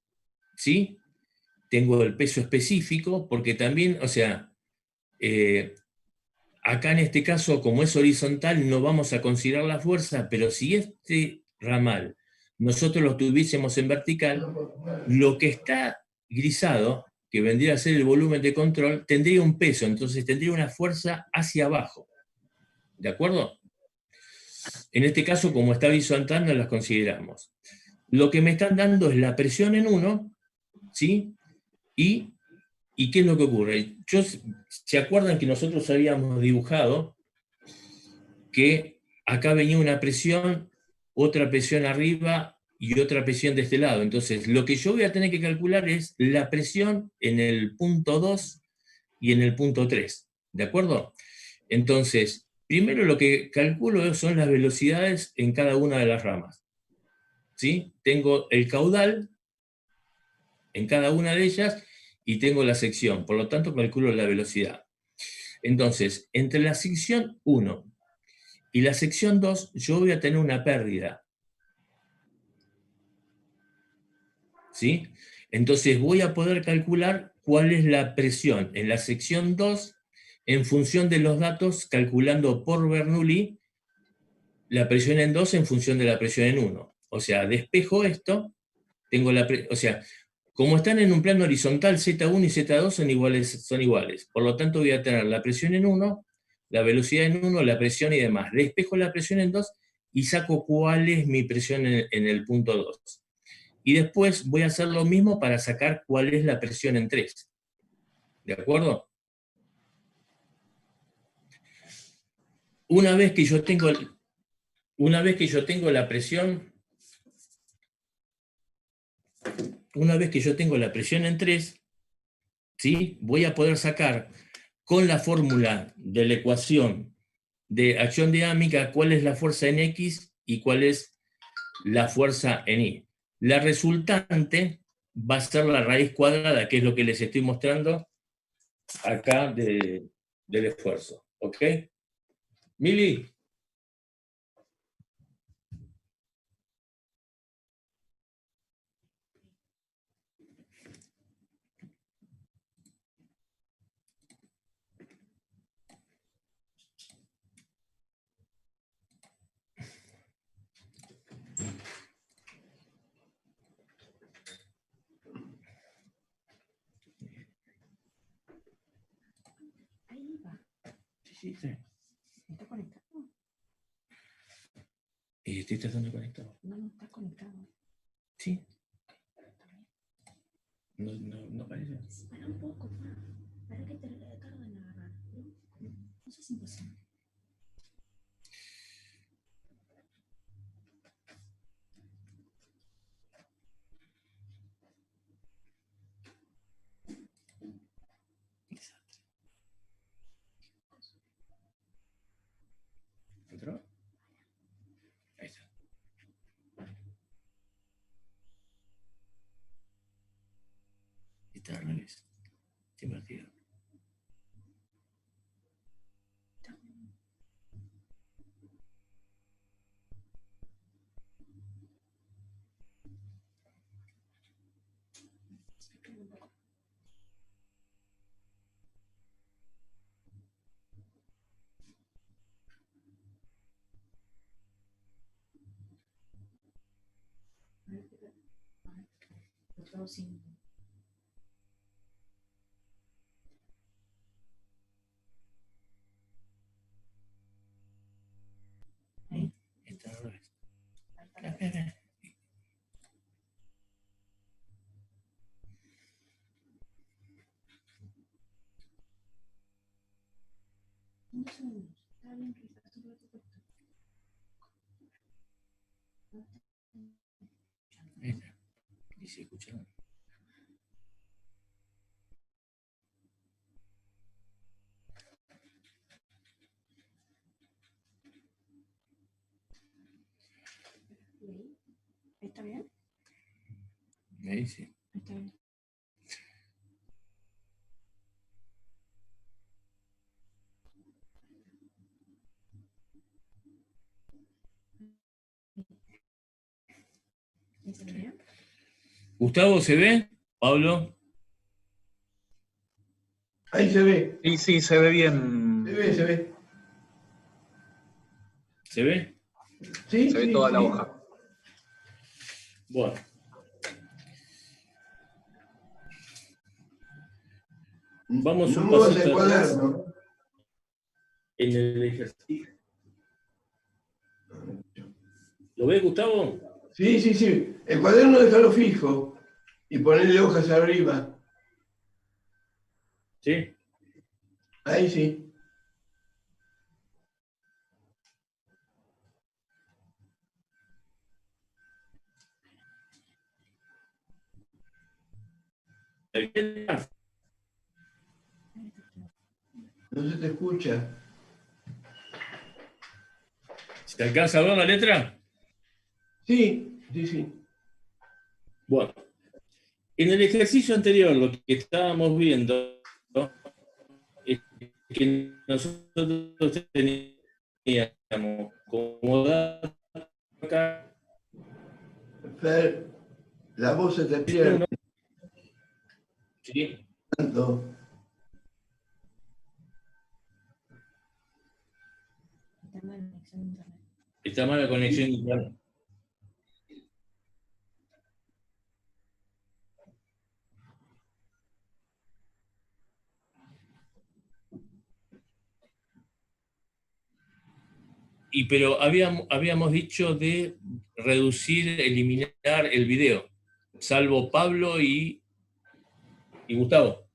Speaker 1: ¿sí? Tengo el peso específico, porque también, o sea, acá en este caso, como es horizontal, no vamos a considerar la fuerza, pero si este ramal nosotros lo tuviésemos en vertical, lo que está grisado, que vendría a ser el volumen de control, tendría un peso, entonces tendría una fuerza hacia abajo. ¿De acuerdo? En este caso, como está horizontal, no las consideramos. Lo que me están dando es la presión en 1, ¿sí? ¿Y qué es lo que ocurre? ¿Se acuerdan que nosotros habíamos dibujado que acá venía una presión, otra presión arriba y otra presión de este lado? Entonces, lo que yo voy a tener que calcular es la presión en el punto 2 y en el punto 3, ¿de acuerdo? Entonces, primero lo que calculo son las velocidades en cada una de las ramas, ¿sí? Tengo el caudal en cada una de ellas y tengo la sección, por lo tanto calculo la velocidad. Entonces, entre la sección 1 y la sección 2, yo voy a tener una pérdida, ¿sí? Entonces voy a poder calcular cuál es la presión en la sección 2 en función de los datos, calculando por Bernoulli la presión en 2 en función de la presión en 1. O sea, despejo esto, tengo o sea, como están en un plano horizontal, Z1 y Z2 son iguales. Por lo tanto, voy a tener la presión en 1, la velocidad en 1, la presión y demás. Despejo la presión en 2 y saco cuál es mi presión en el punto 2. Y después voy a hacer lo mismo para sacar cuál es la presión en 3. ¿De acuerdo? Una vez que yo tengo la presión, en 3, ¿sí? Voy a poder sacar con la fórmula de la ecuación de acción dinámica cuál es la fuerza en X y cuál es la fuerza en Y. La resultante va a ser la raíz cuadrada, que es lo que les estoy mostrando acá del esfuerzo. ¿Ok? Mili. Sí.
Speaker 11: ¿Está conectado?
Speaker 1: Estoy tratando de conectar.
Speaker 11: No está conectado.
Speaker 1: Sí. No parece.
Speaker 11: Para un poco, para que te tarden en agarrar. Eso es imposible.
Speaker 1: ¿Entró? Ahí está. Está al revés. Está invertido.
Speaker 11: Otro sin.
Speaker 1: Está al revés. Espera.
Speaker 11: Un segundo. Está bien que está sobre tu puesto.
Speaker 1: Ahí está. Dice, escucharon. Sí, sí.
Speaker 11: Está bien. ¿Y se ve?
Speaker 1: Gustavo, ¿se ve? Pablo.
Speaker 2: Ahí se ve,
Speaker 4: Sí, sí, se ve bien.
Speaker 2: se ve, se ve.
Speaker 1: ¿Se ve?
Speaker 2: Sí,
Speaker 4: Se ve
Speaker 2: sí,
Speaker 4: toda
Speaker 2: sí.
Speaker 4: la hoja.
Speaker 1: Bueno. Vamos
Speaker 2: No
Speaker 1: un
Speaker 2: muevas
Speaker 1: pasito
Speaker 2: el
Speaker 1: atrás
Speaker 2: cuaderno.
Speaker 1: en el ejercicio. ¿Lo ves, Gustavo?
Speaker 2: Sí, sí, sí. El cuaderno déjalo fijo y ponerle hojas arriba.
Speaker 1: Sí.
Speaker 2: Ahí sí. No se te escucha.
Speaker 1: ¿Se alcanza a ver la letra?
Speaker 2: Sí, sí, sí.
Speaker 1: Bueno. En el ejercicio anterior, lo que estábamos viendo, ¿no?, es que nosotros teníamos como dato acá
Speaker 2: Fer, la voz se te pierde
Speaker 1: ¿sí?
Speaker 2: tanto.
Speaker 11: Está mal la conexión de internet.
Speaker 1: Está mala conexión de internet. Pero habíamos dicho de reducir, eliminar el video, salvo Pablo y Gustavo.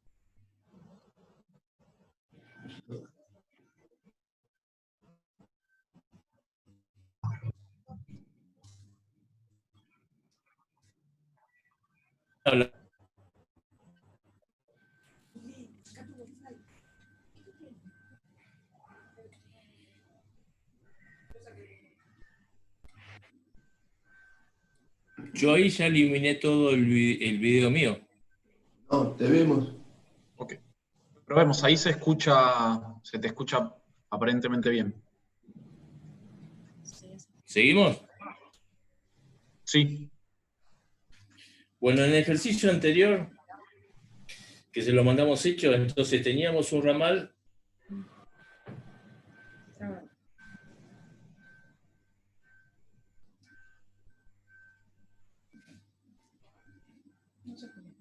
Speaker 1: Habla. Yo ahí ya eliminé todo el video mío.
Speaker 2: No, te vemos.
Speaker 4: Ok. Probemos, ahí se te escucha aparentemente bien.
Speaker 1: ¿Seguimos?
Speaker 4: Sí.
Speaker 1: Bueno, en el ejercicio anterior, que se lo mandamos hecho, entonces teníamos un ramal
Speaker 11: No sé por qué.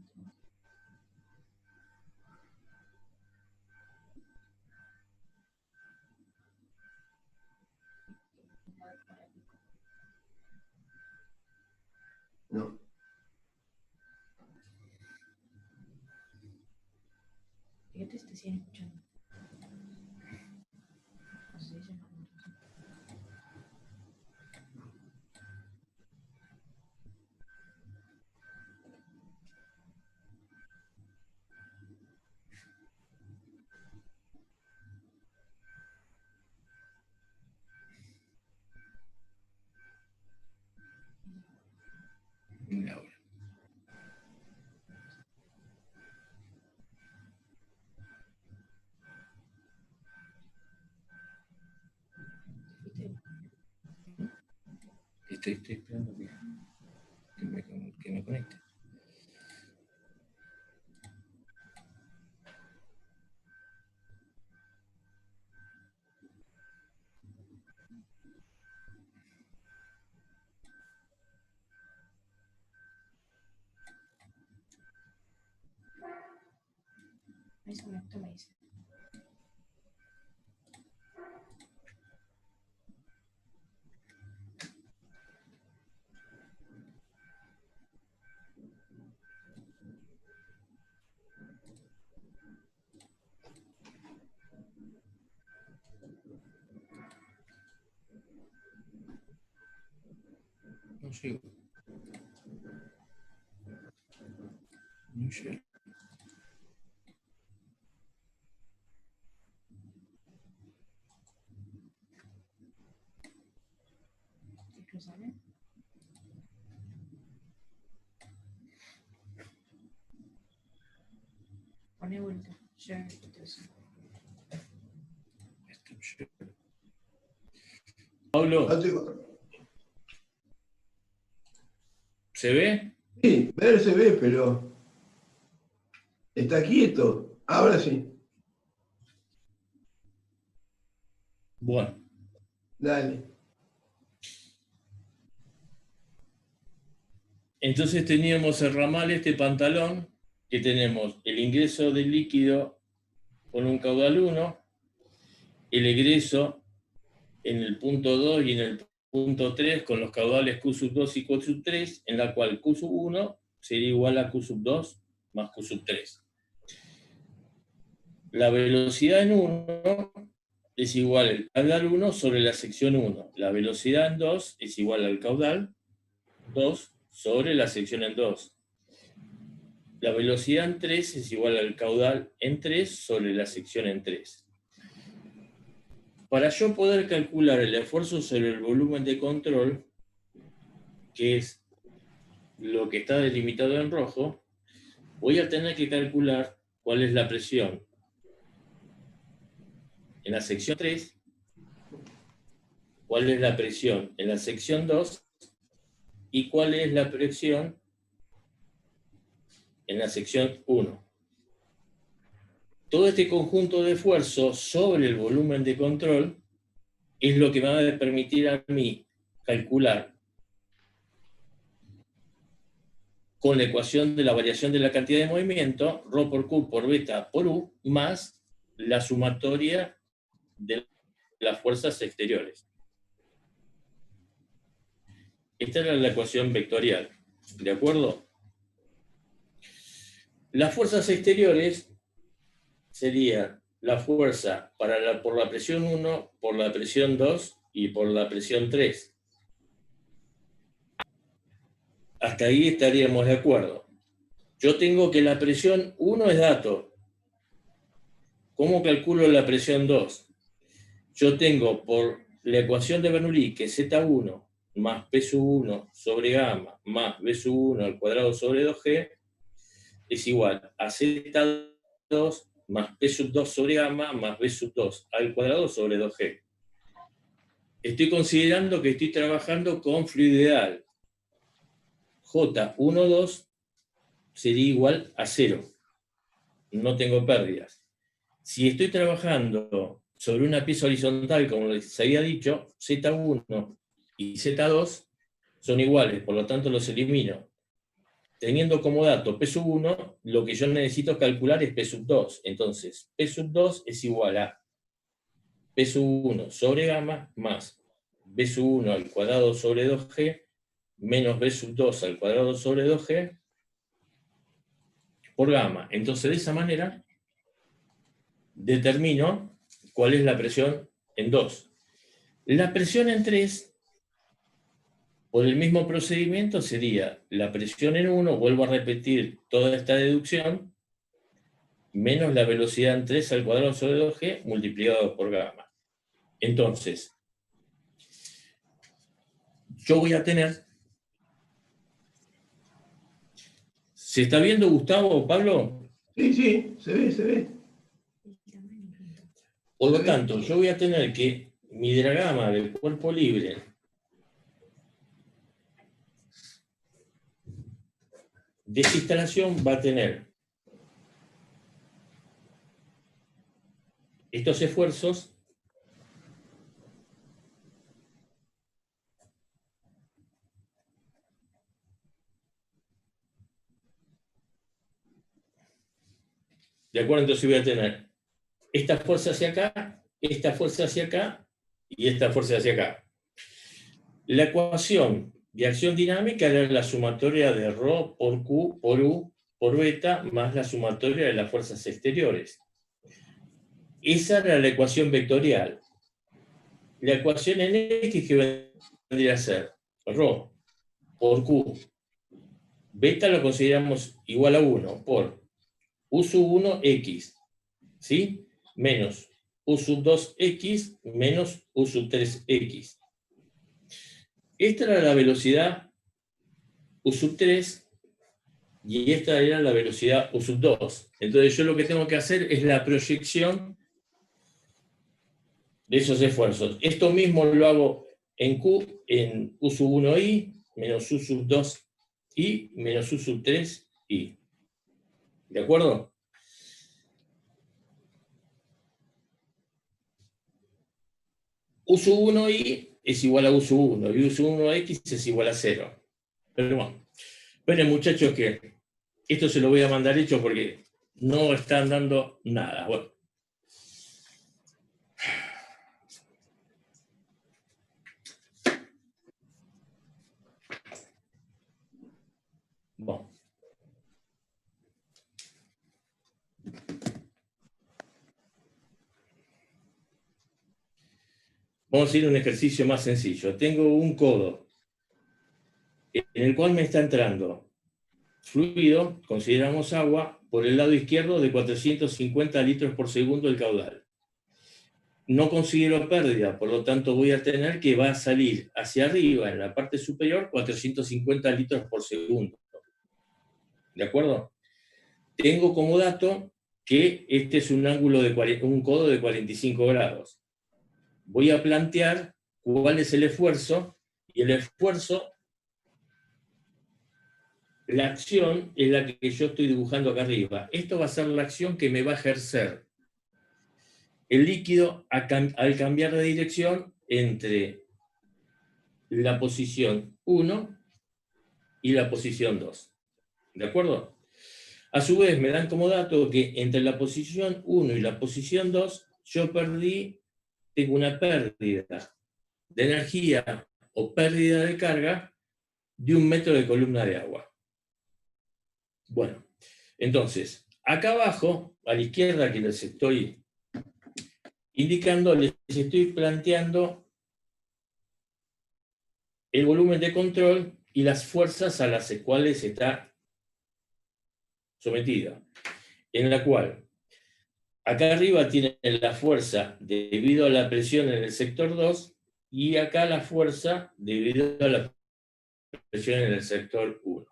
Speaker 2: No.
Speaker 11: Fíjate si te siguen escuchando. No sé si se nos-
Speaker 1: Estoy esperando que me conecte.
Speaker 11: Ahí se conectó, me dice.
Speaker 1: No llego. No llego.
Speaker 11: ¿Qué sale?
Speaker 1: Pablo,
Speaker 2: Ah, tengo-
Speaker 1: ¿se ve?
Speaker 2: Sí, ver se ve, pero está quieto. Ahora sí.
Speaker 1: Bueno,
Speaker 2: Dale.
Speaker 1: entonces teníamos el ramal, este pantalón, que tenemos el ingreso del líquido con un caudal 1, el egreso en el punto 2 y en el punto 3 con los caudales Q sub 2 y Q sub 3, en la cual Q sub 1 sería igual a Q sub 2 más Q sub 3. La velocidad en 1 es igual al caudal 1 sobre la sección 1. La velocidad en 2 es igual al caudal 2 sobre la sección en 2. La velocidad en 3 es igual al caudal en 3 sobre la sección en 3. Para yo poder calcular el esfuerzo sobre el volumen de control, que es lo que está delimitado en rojo, voy a tener que calcular cuál es la presión en la sección 3, cuál es la presión en la sección 2 y cuál es la presión en la sección 1. Todo este conjunto de esfuerzos sobre el volumen de control es lo que me va a permitir a mí calcular con la ecuación de la variación de la cantidad de movimiento, ρ por Q por beta por U, más la sumatoria de las fuerzas exteriores. Esta era la ecuación vectorial, ¿de acuerdo? Las fuerzas exteriores serían la fuerza por la presión 1, por la presión 2 y por la presión 3. Hasta ahí estaríamos de acuerdo. Yo tengo que la presión 1 es dato. ¿Cómo calculo la presión 2? Yo tengo por la ecuación de Bernoulli que Z1 más P sub 1 sobre gamma más B sub 1 al cuadrado sobre 2G es igual a Z2 más P sub 2 sobre gamma más B sub 2 al cuadrado sobre 2G. Estoy considerando que estoy trabajando con fluido ideal. J12 sería igual a 0. No tengo pérdidas. Si estoy trabajando sobre una pieza horizontal, como les había dicho, Z1 y Z2 son iguales, por lo tanto los elimino. Teniendo como dato P sub 1, lo que yo necesito calcular es P sub 2. Entonces, P sub 2 es igual a P sub 1 sobre gamma más B sub 1 al cuadrado sobre 2G menos B sub 2 al cuadrado sobre 2G por gamma. Entonces, de esa manera, determino cuál es la presión en 2. La presión en 3, por el mismo procedimiento, sería la presión en 1, vuelvo a repetir toda esta deducción, menos la velocidad en 3 al cuadrado sobre 2G multiplicado por gamma. Entonces, yo voy a tener... ¿Se está viendo, Gustavo o Pablo?
Speaker 2: Sí, sí, se ve, se ve.
Speaker 1: Por lo tanto, yo voy a tener que mi diagrama del cuerpo libre de esta instalación va a tener estos esfuerzos de acuerdo. Entonces voy a tener esta fuerza hacia acá, esta fuerza hacia acá y esta fuerza hacia acá. La ecuación de acción dinámica era la sumatoria de ρ por Q por U por beta más la sumatoria de las fuerzas exteriores. Esa era la ecuación vectorial. La ecuación en X que vendría a ser ρ por Q. Beta lo consideramos igual a 1 por U sub 1 X, ¿sí? Menos U sub 2 X menos U sub 3 X. Esta era la velocidad U sub 3 y esta era la velocidad U sub 2. Entonces yo lo que tengo que hacer es la proyección de esos esfuerzos. Esto mismo lo hago en Q, en U sub 1i, menos U sub 2i, menos U sub 3i. ¿De acuerdo? U sub 1i es igual a U sub 1, y U sub 1x es igual a 0. Pero bueno, bueno, muchachos, que esto se lo voy a mandar hecho porque no están dando nada. Bueno. Bueno. Vamos a ir a un ejercicio más sencillo. Tengo un codo en el cual me está entrando fluido, consideramos agua, por el lado izquierdo de 450 litros por segundo el caudal. No considero pérdida, por lo tanto voy a tener que va a salir hacia arriba, en la parte superior, 450 litros por segundo. ¿De acuerdo? Tengo como dato que este es un ángulo de un codo de 45 grados. Voy a plantear cuál es el esfuerzo, y el esfuerzo, la acción es la que yo estoy dibujando acá arriba. Esto va a ser la acción que me va a ejercer el líquido al cambiar de dirección entre la posición 1 y la posición 2. ¿De acuerdo? A su vez, me dan como dato que entre la posición 1 y la posición 2, yo tengo una pérdida de energía o pérdida de carga de 1 metro de columna de agua. Bueno, entonces, acá abajo, a la izquierda que les estoy indicando, les estoy planteando el volumen de control y las fuerzas a las cuales está sometida. En la cual, acá arriba tiene la fuerza debido a la presión en el sector 2, y acá la fuerza debido a la presión en el sector 1.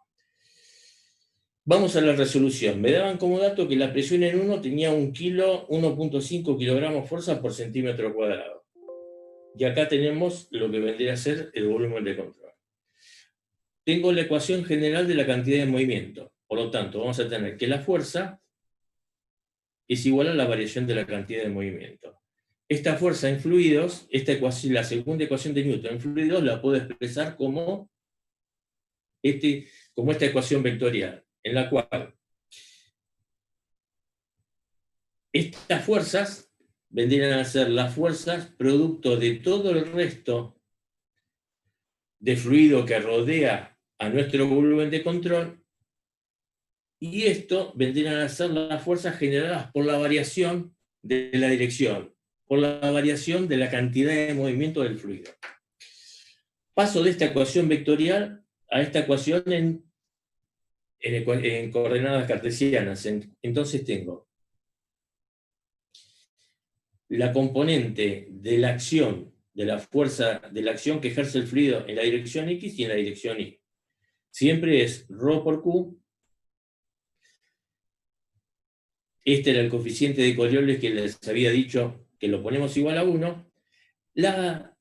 Speaker 1: Vamos a la resolución. Me daban como dato que la presión en 1 tenía 1.5 kilogramos fuerza por centímetro cuadrado. Y acá tenemos lo que vendría a ser el volumen de control. Tengo la ecuación general de la cantidad de movimiento. Por lo tanto, vamos a tener que la fuerza es igual a la variación de la cantidad de movimiento. Esta fuerza en fluidos, esta ecuación, la segunda ecuación de Newton en fluidos, la puedo expresar como esta ecuación vectorial, en la cual estas fuerzas vendrían a ser las fuerzas producto de todo el resto de fluido que rodea a nuestro volumen de control, y esto vendrían a ser las fuerzas generadas por la variación de la dirección, por la variación de la cantidad de movimiento del fluido. Paso de esta ecuación vectorial a esta ecuación en coordenadas cartesianas. Entonces tengo la componente de la acción, de la fuerza de la acción que ejerce el fluido en la dirección X y en la dirección Y. Siempre es ρ por Q. Este era el coeficiente de Coriolis que les había dicho que lo ponemos igual a 1. La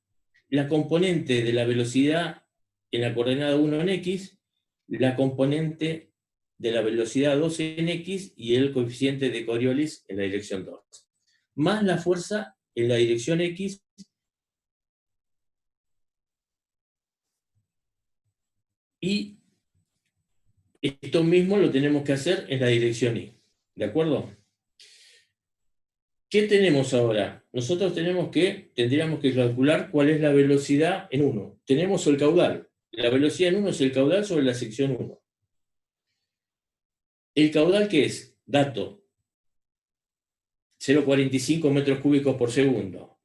Speaker 1: componente de la velocidad en la coordenada 1 en X, la componente de la velocidad 2 en X y el coeficiente de Coriolis en la dirección 2. Más la fuerza en la dirección X y esto mismo lo tenemos que hacer en la dirección Y. ¿De acuerdo? ¿Qué tenemos ahora? Nosotros tendríamos que calcular cuál es la velocidad en 1. Tenemos el caudal. La velocidad en 1 es el caudal sobre la sección 1. ¿El caudal qué es? Dato. 0,45 metros cúbicos por segundo.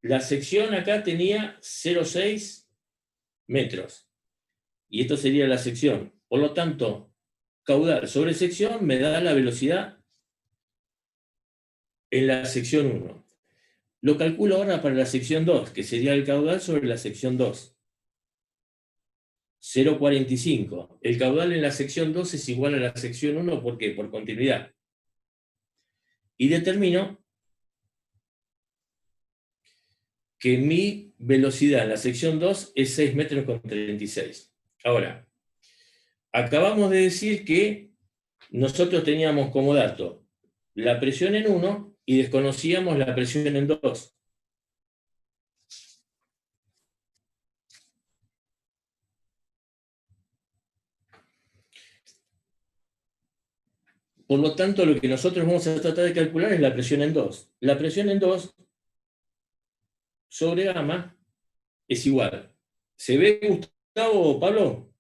Speaker 1: La sección acá tenía 0,6 metros. Y esto sería la sección. Por lo tanto, caudal sobre sección me da la velocidad en la sección 1. Lo calculo ahora para la sección 2, que sería el caudal sobre la sección 2. 0,45. El caudal en la sección 2 es igual a la sección 1, ¿por qué? Por continuidad. Y determino que mi velocidad en la sección 2 es 6 metros con 36. Ahora, acabamos de decir que nosotros teníamos como dato la presión en 1 y desconocíamos la presión en 2. Por lo tanto, lo que nosotros vamos a tratar de calcular es la presión en 2. La presión en 2 sobre gamma es igual. ¿Se ve, Gustavo o Pablo?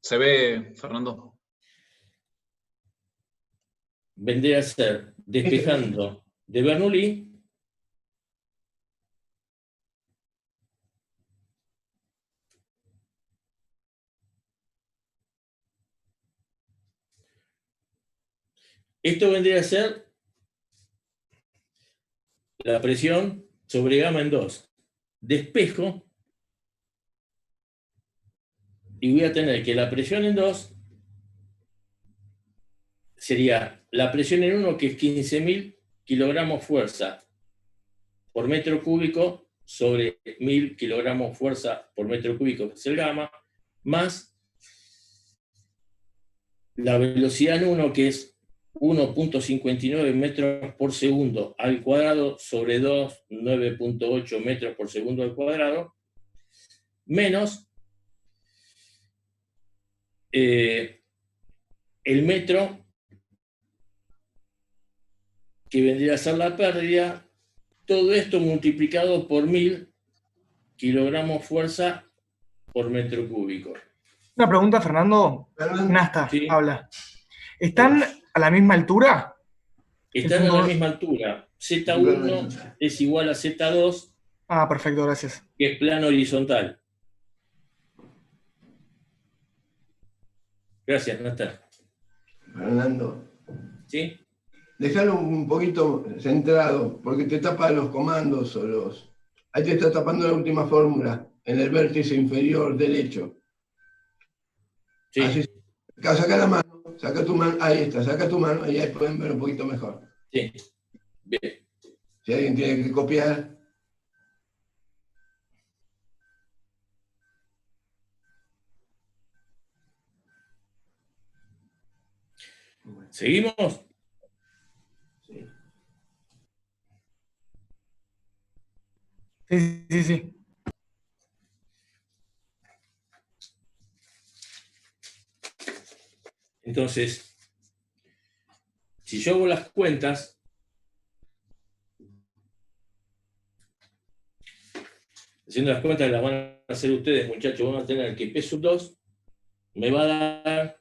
Speaker 4: ¿Se ve, Fernando?
Speaker 1: Vendría a ser despejando de Bernoulli esto vendría a ser la presión sobre gamma en 2. Despejo y voy a tener que la presión en 2 sería la presión en 1, que es 15.000 kilogramos fuerza por metro cúbico sobre 1.000 kilogramos fuerza por metro cúbico, que es el gamma, más la velocidad en 1, que es 1.59 metros por segundo al cuadrado sobre 2, 9.8 metros por segundo al cuadrado, menos el metro, que vendría a ser la pérdida, todo esto multiplicado por 1.000 kilogramos fuerza por metro cúbico.
Speaker 12: Una pregunta, Fernando. Nasta, habla. ¿Están a la misma altura?
Speaker 1: Están a la misma altura. Z1 es igual a Z2.
Speaker 12: Ah, perfecto, gracias.
Speaker 1: Que es plano horizontal. Gracias, Nasta.
Speaker 2: Fernando.
Speaker 1: ¿Sí?
Speaker 2: Déjalo un poquito centrado, porque te tapa los comandos o los... Ahí te está tapando la última fórmula, en el vértice inferior derecho.
Speaker 1: Sí.
Speaker 2: Así, saca la mano, saca tu mano, ahí está, saca tu mano y ahí pueden ver un poquito mejor.
Speaker 1: Sí. Bien.
Speaker 2: Si alguien tiene que copiar.
Speaker 1: ¿Seguimos?
Speaker 12: Sí, sí, sí.
Speaker 1: Entonces, si yo hago las cuentas, haciendo las cuentas que las van a hacer ustedes, muchachos, van a tener que P sub 2 me va a dar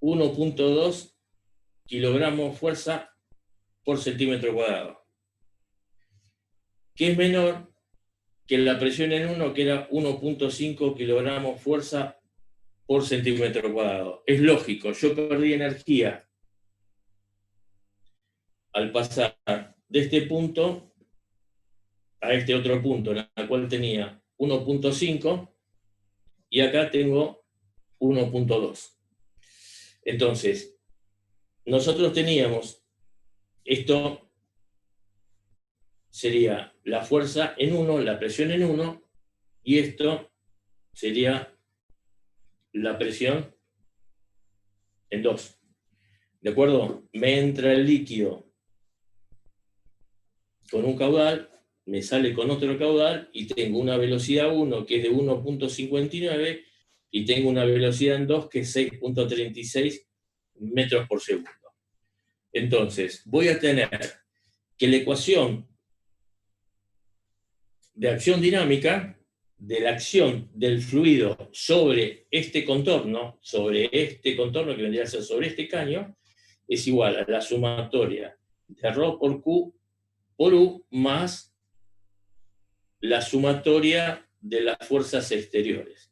Speaker 1: 1.2 kilogramos fuerza por centímetro cuadrado, que es menor que la presión en 1, que era 1.5 kilogramos fuerza por centímetro cuadrado. Es lógico, yo perdí energía al pasar de este punto a este otro punto, en el cual tenía 1.5 y acá tengo 1.2. Entonces, nosotros teníamos, esto sería la fuerza en 1, la presión en 1, y esto sería la presión en 2. ¿De acuerdo? Me entra el líquido con un caudal, me sale con otro caudal y tengo una velocidad 1 que es de 1.59 y tengo una velocidad en 2 que es 6.36 metros por segundo. Entonces, voy a tener que la ecuación de acción dinámica, de la acción del fluido sobre este contorno que vendría a ser sobre este caño, es igual a la sumatoria de ρ por Q por U más la sumatoria de las fuerzas exteriores.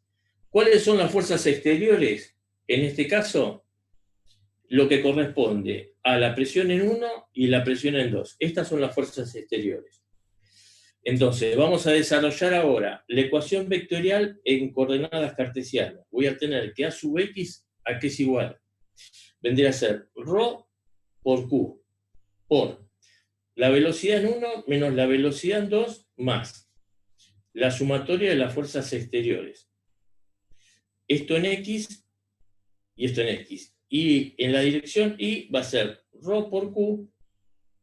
Speaker 1: ¿Cuáles son las fuerzas exteriores? En este caso, lo que corresponde a la presión en 1 y la presión en 2. Estas son las fuerzas exteriores. Entonces, vamos a desarrollar ahora la ecuación vectorial en coordenadas cartesianas. Voy a tener que A sub X, ¿a qué es igual? Vendría a ser ρ por Q, por la velocidad en 1 menos la velocidad en 2 más la sumatoria de las fuerzas exteriores. Esto en X y esto en X. Y en la dirección Y va a ser ρ por Q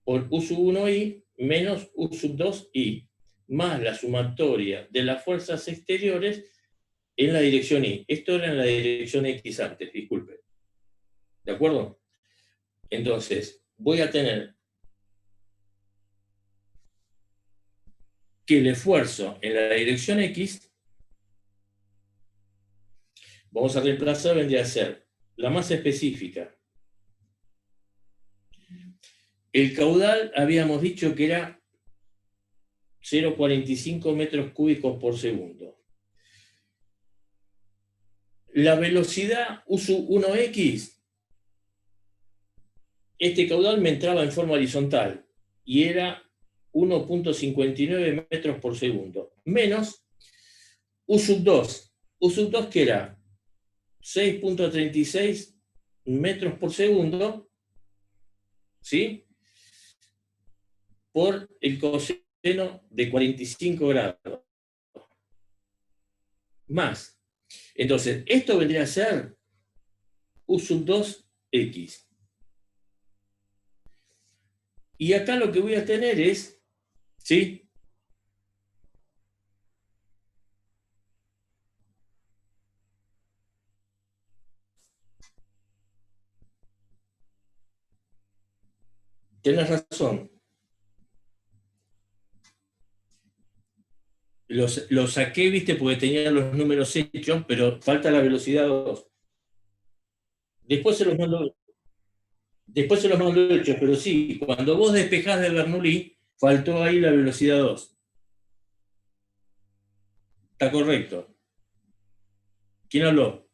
Speaker 1: por U sub 1I menos U sub 2I, más la sumatoria de las fuerzas exteriores en la dirección Y. Esto era en la dirección X antes, disculpen. ¿De acuerdo? Entonces, voy a tener que el esfuerzo en la dirección X, vamos a reemplazar, vendría a ser la masa específica. El caudal habíamos dicho que era 0,45 metros cúbicos por segundo. La velocidad U sub 1x, este caudal me entraba en forma horizontal y era 1,59 metros por segundo, menos U sub 2. U sub 2 que era 6,36 metros por segundo, ¿sí? Por el coseno de 45 grados. Más. Entonces, esto vendría a ser U sub 2x. Y acá lo que voy a tener es, ¿sí? Tienes razón. Lo saqué, viste, porque tenía los números hechos, pero falta la velocidad 2. Después se los mando hechos, pero sí, cuando vos despejás de Bernoulli, faltó ahí la velocidad 2. Está correcto. ¿Quién habló?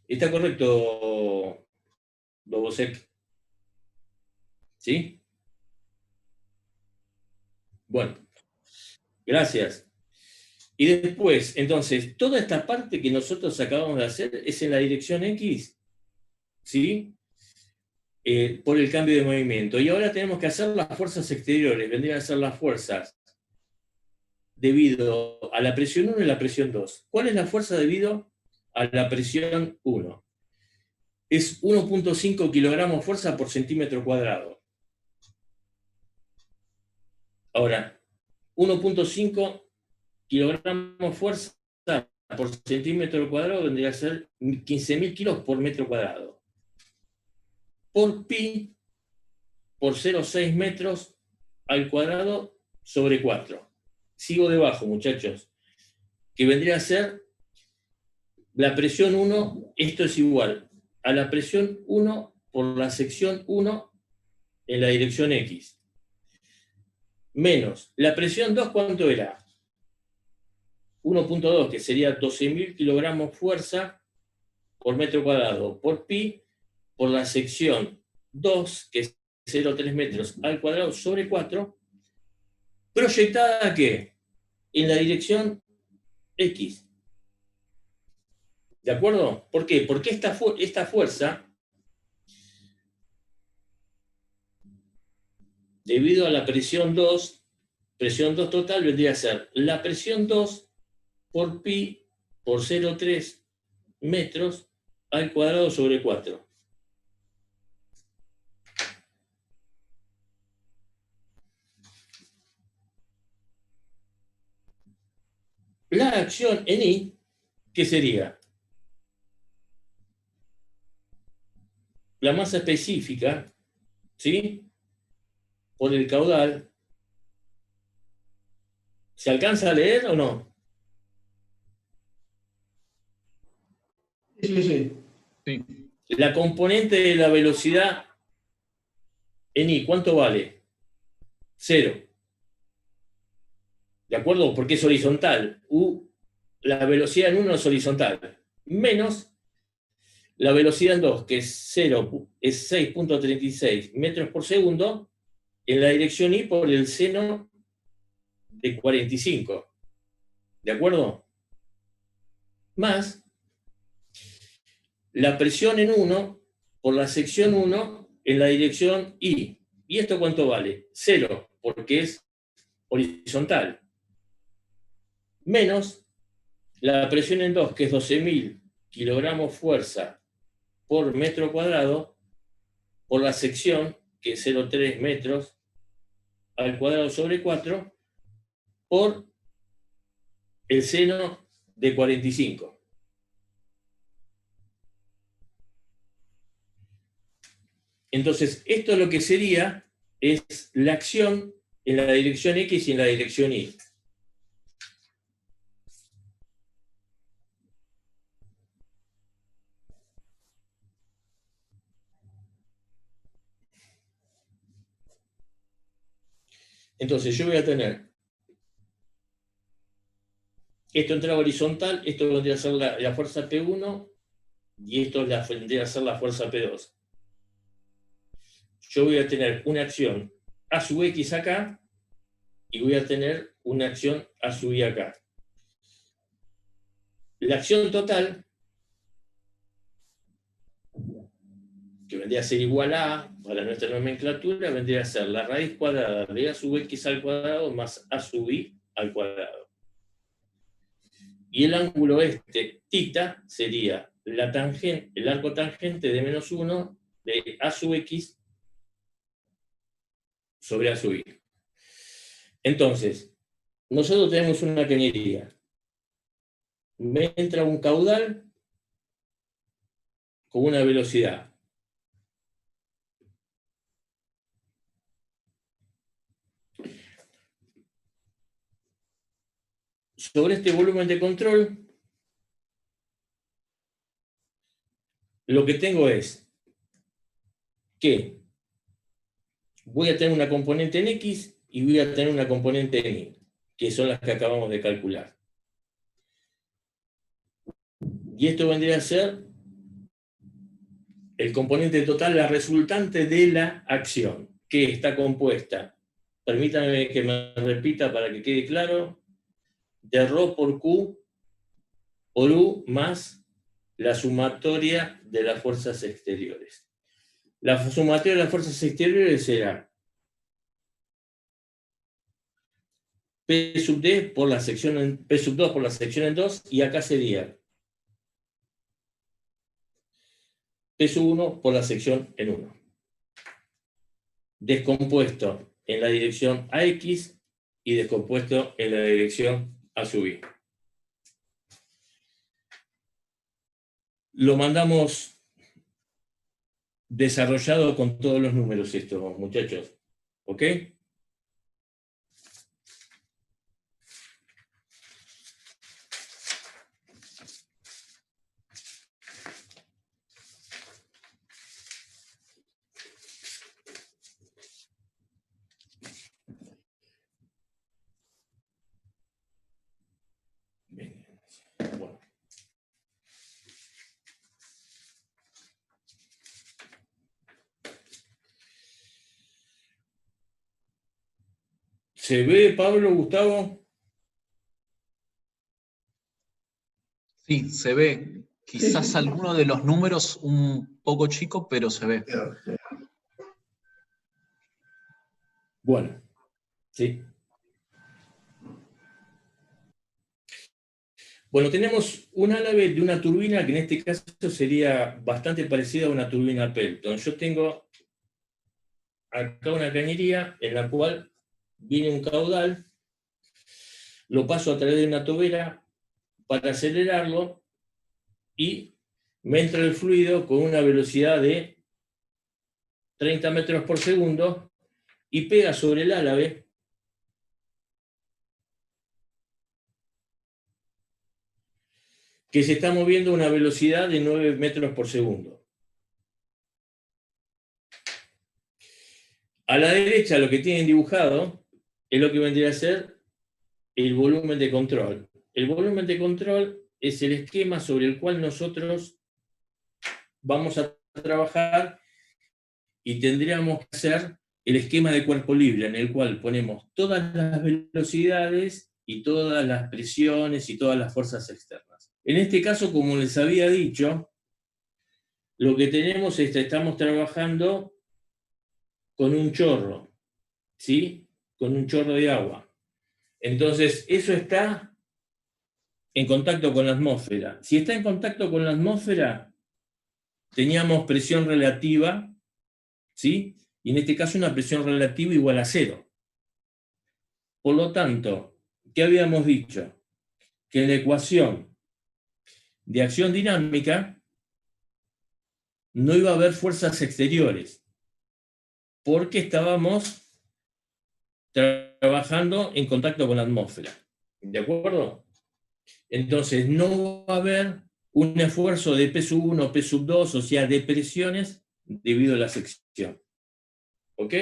Speaker 1: Está correcto, Bobosek. ¿Sí? Bueno, gracias. Y después, entonces, toda esta parte que nosotros acabamos de hacer es en la dirección X, ¿sí? Por el cambio de movimiento. Y ahora tenemos que hacer las fuerzas exteriores, vendrían a ser las fuerzas debido a la presión 1 y la presión 2. ¿Cuál es la fuerza debido a la presión 1? Es 1,5 kilogramos fuerza por centímetro cuadrado. Ahora, 1,5 kilogramos fuerza por centímetro cuadrado vendría a ser 15.000 kilos por metro cuadrado. Por pi, por 0,6 metros al cuadrado sobre 4. Sigo debajo, muchachos. Que vendría a ser la presión 1, esto es igual a la presión 1 por la sección 1 en la dirección X. Menos la presión 2, ¿cuánto era? 1,2, que sería 12.000 kilogramos fuerza por metro cuadrado, por pi, por la sección 2, que es 0,3 metros al cuadrado sobre 4, proyectada ¿a qué? En la dirección X. ¿De acuerdo? ¿Por qué? Porque esta fuerza, debido a la presión 2 total vendría a ser la presión 2 por pi por 0,3 metros al cuadrado sobre 4. La acción en I, ¿qué sería? La masa específica, ¿sí? Por el caudal. ¿Se alcanza a leer o no?
Speaker 2: Sí.
Speaker 1: La componente de la velocidad en I, ¿cuánto vale? 0. ¿De acuerdo? Porque es horizontal. La velocidad en 1 es horizontal. Menos la velocidad en 2, que es 6.36 metros por segundo, en la dirección Y por el seno de 45. ¿De acuerdo? Más la presión en 1 por la sección 1 en la dirección Y. ¿Y esto cuánto vale? 0, porque es horizontal. Menos la presión en 2, que es 12.000 kilogramos fuerza por metro cuadrado, por la sección, que es 0,3 metros al cuadrado sobre 4, por el seno de 45. Entonces, esto lo que sería es la acción en la dirección X y en la dirección Y. Entonces, yo voy a tener esto entra horizontal, esto vendría a ser la fuerza P1 y esto vendría a ser la fuerza P2. Yo voy a tener una acción A sub X acá y voy a tener una acción A sub Y acá. La acción total, que vendría a ser igual a para nuestra nomenclatura, vendría a ser la raíz cuadrada de A sub X al cuadrado más A sub Y al cuadrado. Y el ángulo θ, sería el arco tangente de menos 1 de A sub X sobre A sub Y. Entonces, nosotros tenemos una cañería. Me entra un caudal con una velocidad. Sobre este volumen de control, lo que tengo es que voy a tener una componente en X y voy a tener una componente en Y, que son las que acabamos de calcular. Y esto vendría a ser el componente total, la resultante de la acción, que está compuesta, permítanme que me repita para que quede claro, de ρ por Q por U más la sumatoria de las fuerzas exteriores. La sumatoria de las fuerzas exteriores será P sub D por la sección P sub 2 por la sección en 2, y acá sería P sub 1 por la sección en 1. Descompuesto en la dirección AX y descompuesto en la dirección A sub Y. Lo mandamos desarrollado con todos los números esto, muchachos. ¿Ok? Bien. Bueno. ¿Se ve, Pablo, Gustavo?
Speaker 4: Sí, se ve. Quizás alguno de los números un poco chico, pero se ve.
Speaker 1: Bueno, sí. Bueno, tenemos un álabe de una turbina que en este caso sería bastante parecida a una turbina Pelton. Yo tengo acá una cañería en la cual viene un caudal, lo paso a través de una tobera para acelerarlo y me entra el fluido con una velocidad de 30 metros por segundo y pega sobre el álabe que se está moviendo a una velocidad de 9 metros por segundo. A la derecha lo que tienen dibujado es lo que vendría a ser el volumen de control. El volumen de control es el esquema sobre el cual nosotros vamos a trabajar y tendríamos que hacer el esquema de cuerpo libre, en el cual ponemos todas las velocidades y todas las presiones y todas las fuerzas externas. En este caso, como les había dicho, lo que tenemos es que estamos trabajando con un chorro, ¿sí? Con un chorro de agua. Entonces, eso está en contacto con la atmósfera. Si está en contacto con la atmósfera, teníamos presión relativa, ¿sí? Y en este caso una presión relativa igual a 0. Por lo tanto, ¿qué habíamos dicho? Que en la ecuación de acción dinámica no iba a haber fuerzas exteriores, porque estábamos trabajando en contacto con la atmósfera. ¿De acuerdo? Entonces, no va a haber un esfuerzo de P sub 1, P sub 2, o sea, de presiones debido a la sección. ¿Ok?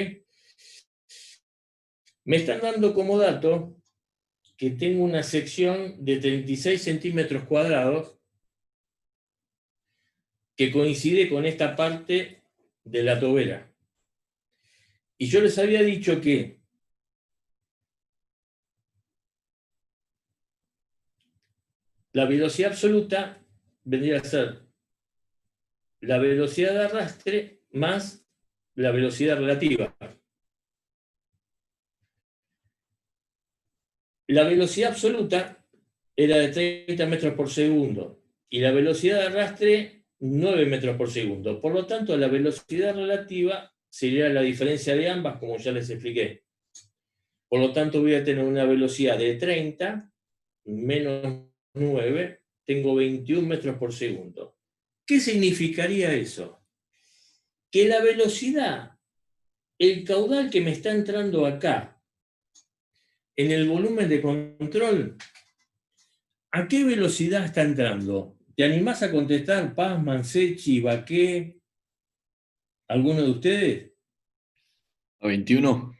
Speaker 1: Me están dando como dato que tengo una sección de 36 centímetros cuadrados que coincide con esta parte de la tobera. Y yo les había dicho que la velocidad absoluta vendría a ser la velocidad de arrastre más la velocidad relativa. La velocidad absoluta era de 30 metros por segundo y la velocidad de arrastre 9 metros por segundo. Por lo tanto, la velocidad relativa sería la diferencia de ambas, como ya les expliqué. Por lo tanto, voy a tener una velocidad de 30 menos 9, tengo 21 metros por segundo. ¿Qué significaría eso? Que la velocidad, el caudal que me está entrando acá, en el volumen de control, ¿a qué velocidad está entrando? ¿Te animás a contestar, Paz, Mansechi, Baqué? ¿Alguno de ustedes?
Speaker 9: ¿A 21?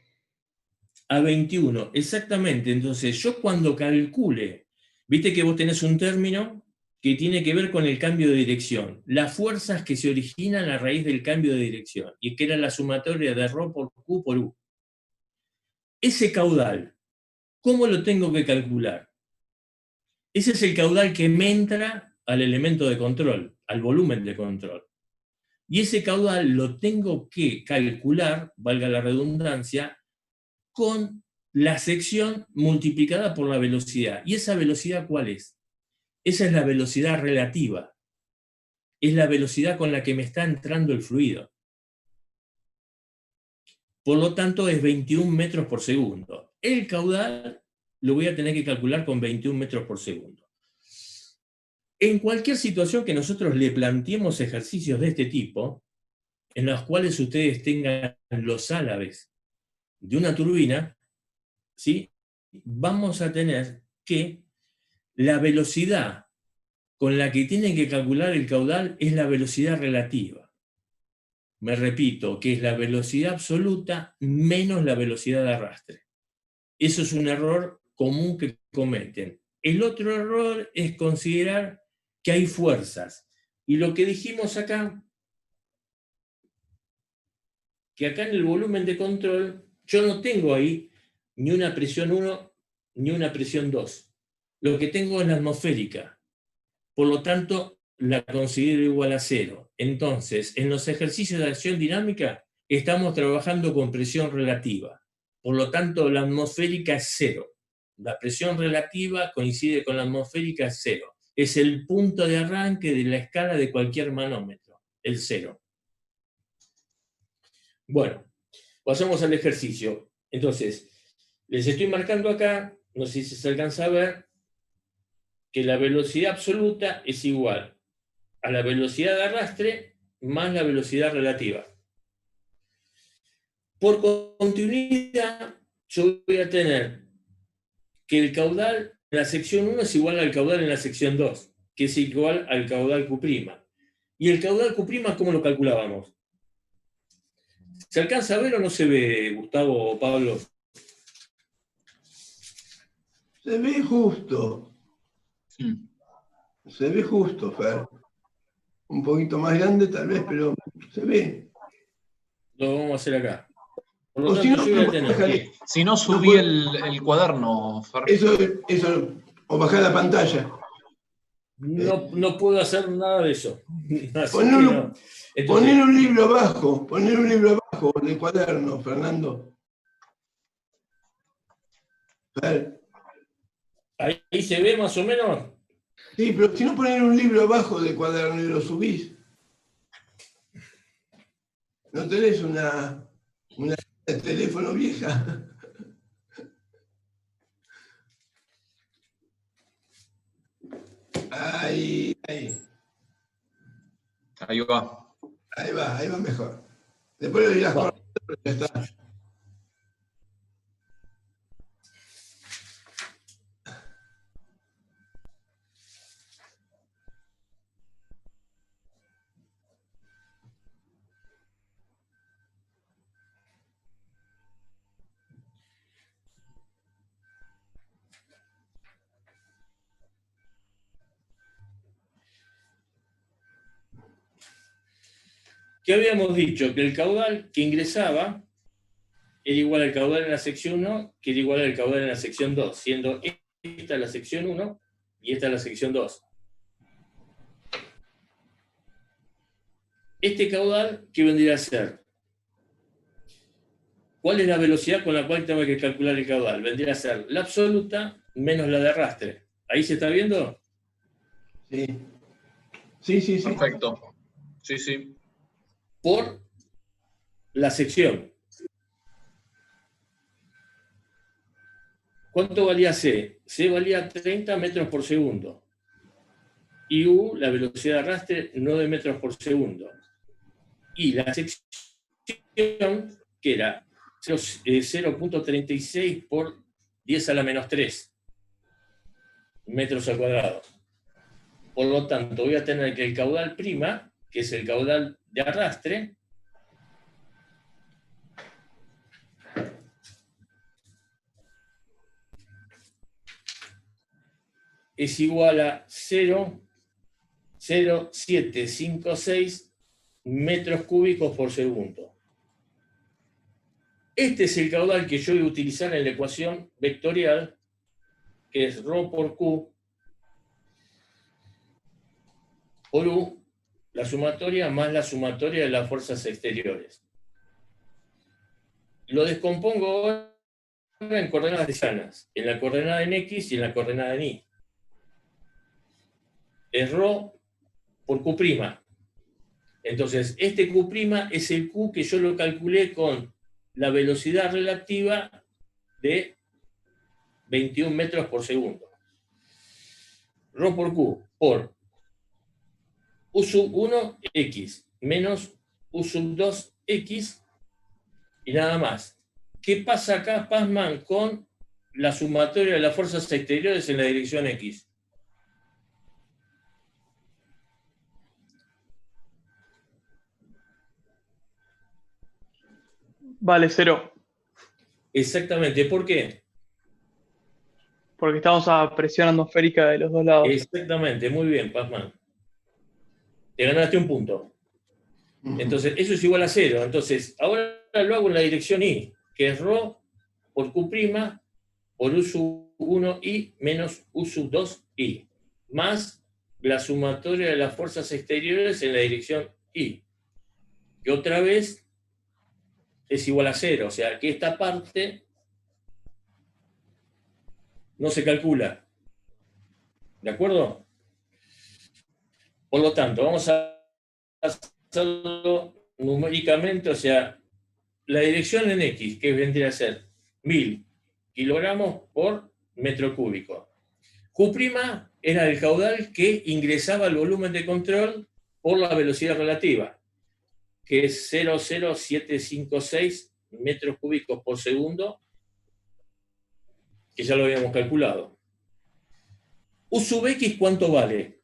Speaker 1: A 21, exactamente. Entonces, yo cuando calcule, viste que vos tenés un término que tiene que ver con el cambio de dirección, las fuerzas que se originan a raíz del cambio de dirección, y que era la sumatoria de ρ por Q por U. Ese caudal, ¿cómo lo tengo que calcular? Ese es el caudal que me entra al elemento de control, al volumen de control. Y ese caudal lo tengo que calcular, valga la redundancia, con la sección multiplicada por la velocidad. ¿Y esa velocidad cuál es? Esa es la velocidad relativa. Es la velocidad con la que me está entrando el fluido. Por lo tanto, es 21 metros por segundo. El caudal lo voy a tener que calcular con 21 metros por segundo. En cualquier situación que nosotros le planteemos ejercicios de este tipo, en los cuales ustedes tengan los álabes de una turbina, ¿sí? Vamos a tener que la velocidad con la que tienen que calcular el caudal es la velocidad relativa. Me repito, que es la velocidad absoluta menos la velocidad de arrastre. Eso es un error común que cometen. El otro error es considerar que hay fuerzas. Y lo que dijimos acá, que acá en el volumen de control, yo no tengo ahí ni una presión 1 ni una presión 2. Lo que tengo es la atmosférica. Por lo tanto, la considero igual a 0. Entonces, en los ejercicios de acción dinámica, estamos trabajando con presión relativa. Por lo tanto, la atmosférica es 0. La presión relativa coincide con la atmosférica, es 0. Es el punto de arranque de la escala de cualquier manómetro, el 0. Bueno, pasamos al ejercicio. Entonces, les estoy marcando acá, no sé si se alcanza a ver, que la velocidad absoluta es igual a la velocidad de arrastre más la velocidad relativa. Por continuidad, yo voy a tener que el caudal en la sección 1 es igual al caudal en la sección 2, que es igual al caudal Q'. ¿Y el caudal Q', cómo lo calculábamos? ¿Se alcanza a ver o no se ve, Gustavo o Pablo?
Speaker 2: Se ve justo. Se ve justo, Fer. un poquito más grande tal vez, pero se ve.
Speaker 1: Lo vamos a hacer acá. Por lo
Speaker 2: O
Speaker 1: tanto, yo voy a tener...
Speaker 4: Si no, subí el cuaderno, Fer.
Speaker 2: Eso, o bajar la pantalla.
Speaker 1: No puedo hacer nada de eso. Así
Speaker 2: Poner
Speaker 1: que
Speaker 2: un,
Speaker 1: no. Entonces,
Speaker 2: poner un libro abajo del cuaderno, Fernando.
Speaker 1: ahí se ve más o menos.
Speaker 2: Sí, pero si no poner un libro abajo del cuaderno y lo subís, ¿no tenés una de teléfono vieja? Ahí.
Speaker 4: Ahí va.
Speaker 2: Ahí va mejor. Después lo dirás correcto, pero ya está.
Speaker 1: ¿Qué habíamos dicho? Que el caudal que ingresaba era igual al caudal en la sección 1, que era igual al caudal en la sección 2, siendo esta la sección 1 y esta la sección 2. Este caudal, ¿qué vendría a ser? ¿Cuál es la velocidad con la cual tengo que calcular el caudal? Vendría a ser la absoluta menos la de arrastre. ¿Ahí se está viendo?
Speaker 2: Sí. Sí.
Speaker 4: Perfecto. Sí.
Speaker 1: Por la sección. ¿Cuánto valía C? C valía 30 metros por segundo. Y U, la velocidad de arrastre, 9 metros por segundo. Y la sección, que era 0.36 por 10 a la menos 3 metros al cuadrado. Por lo tanto, voy a tener que el caudal prima, que es el caudal de arrastre, es igual a 0,0756 metros cúbicos por segundo. Este es el caudal que yo voy a utilizar en la ecuación vectorial, que es ρ por Q por U, la sumatoria más la sumatoria de las fuerzas exteriores. Lo descompongo ahora en coordenadas decisanas, en la coordenada en X y en la coordenada en Y. Es ρ por Q'. Entonces, este Q' es el Q que yo lo calculé con la velocidad relativa de 21 metros por segundo. Ρ por Q por U sub 1, X, menos U sub 2, X, y nada más. ¿Qué pasa acá, Passmann, con la sumatoria de las fuerzas exteriores en la dirección X?
Speaker 7: Vale 0.
Speaker 1: Exactamente, ¿por qué?
Speaker 7: Porque estamos a presión atmosférica de los dos lados.
Speaker 1: Exactamente, muy bien, Passmann. Te ganaste un punto. Entonces, eso es igual a 0. Entonces, ahora lo hago en la dirección Y, que es ρ por Q' por U sub 1i menos U sub 2i, más la sumatoria de las fuerzas exteriores en la dirección Y, que otra vez es igual a 0. O sea, que esta parte no se calcula. ¿De acuerdo? Por lo tanto, vamos a hacerlo numéricamente, o sea, la dirección en X, que vendría a ser 1000 kilogramos por metro cúbico. Q' era el caudal que ingresaba al volumen de control por la velocidad relativa, que es 0,0756 metros cúbicos por segundo, que ya lo habíamos calculado. U sub X, ¿cuánto vale?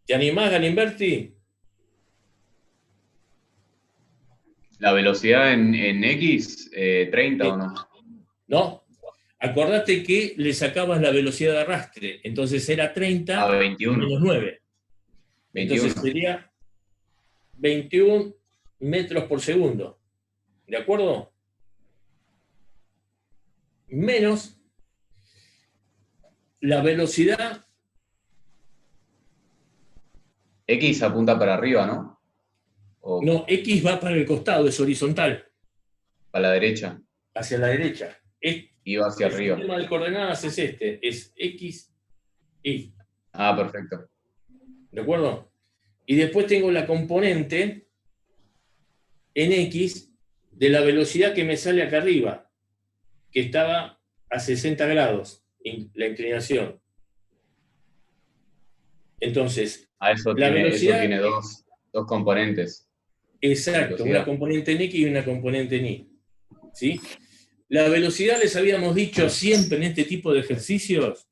Speaker 1: ¿Te animás, Galimberti?
Speaker 10: La velocidad en X, 30 o no.
Speaker 1: No. acordate que le sacabas la velocidad de arrastre, entonces era 30
Speaker 10: A 21.
Speaker 1: menos 9.
Speaker 10: 21.
Speaker 1: Entonces sería 21 metros por segundo. ¿De acuerdo? Menos la velocidad.
Speaker 10: X apunta para arriba, ¿no? O
Speaker 1: No, X va para el costado, es horizontal,
Speaker 10: para la derecha.
Speaker 1: hacia la derecha.
Speaker 10: Y va hacia
Speaker 1: El
Speaker 10: arriba.
Speaker 1: sistema de coordenadas es este, es X, Y.
Speaker 10: Ah, perfecto.
Speaker 1: ¿De acuerdo? Y después tengo la componente en X de la velocidad que me sale acá arriba, que estaba a 60 grados, la inclinación. Entonces,
Speaker 10: Eso
Speaker 1: la velocidad...
Speaker 10: tiene dos componentes.
Speaker 1: Exacto,
Speaker 10: Velocidad.
Speaker 1: una componente en X y una componente en Y. ¿Sí? La velocidad, les habíamos dicho siempre en este tipo de ejercicios,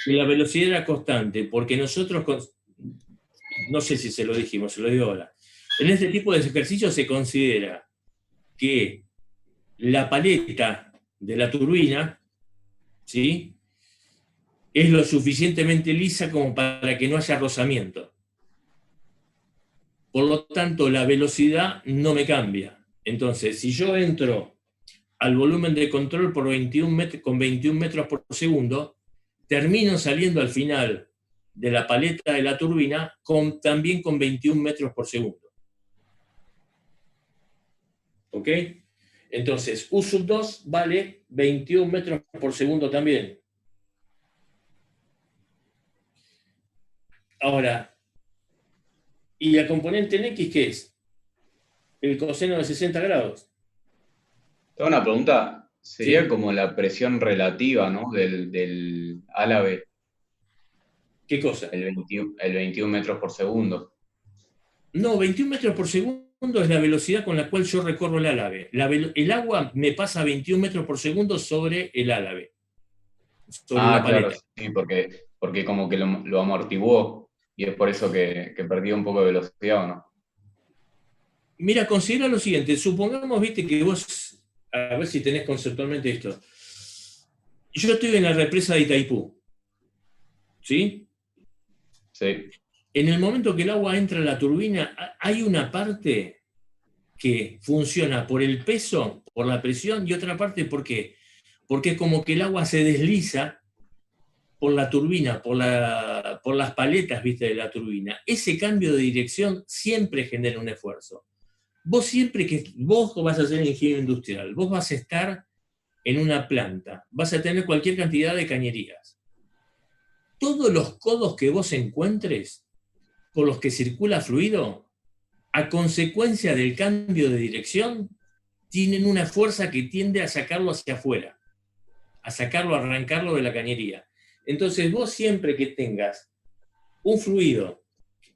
Speaker 1: que la velocidad era constante, porque nosotros, no sé si se lo dijimos, se lo digo ahora, en este tipo de ejercicios se considera que la paleta de la turbina, ¿sí?, es lo suficientemente lisa como para que no haya rozamiento. Por lo tanto, la velocidad no me cambia. Entonces, si yo entro al volumen de control con 21 metros por segundo, termino saliendo al final de la paleta de la turbina también con 21 metros por segundo. ¿Ok? Entonces, U sub 2 vale 21 metros por segundo también. Ahora, ¿y la componente en X qué es? El coseno de 60 grados.
Speaker 10: Tengo una pregunta. Sería
Speaker 1: Sí.
Speaker 10: como la presión relativa, ¿no? Del álave.
Speaker 1: ¿Qué cosa?
Speaker 10: El 21 metros por segundo.
Speaker 1: No, 21 metros por segundo es la velocidad con la cual yo recorro el álave. El agua me pasa a 21 metros por segundo sobre el álave. Sobre la paleta.
Speaker 10: Claro, sí, porque como que lo amortiguó y es por eso que perdió un poco de velocidad, ¿o no?
Speaker 1: Mira, considera lo siguiente. Supongamos, viste, que vos, a ver si tenés conceptualmente esto. Yo estoy en la represa de Itaipú. ¿Sí?
Speaker 10: Sí.
Speaker 1: En el momento que el agua entra a la turbina, hay una parte que funciona por el peso, por la presión, y otra parte, ¿por qué? Porque es como que el agua se desliza por la turbina, por las paletas, ¿viste?, de la turbina. Ese cambio de dirección siempre genera un esfuerzo. Vos vas a ser ingeniero industrial, vos vas a estar en una planta, vas a tener cualquier cantidad de cañerías. Todos los codos que vos encuentres por los que circula fluido, a consecuencia del cambio de dirección, tienen una fuerza que tiende a sacarlo hacia afuera, a sacarlo, a arrancarlo de la cañería. Entonces vos siempre que tengas un fluido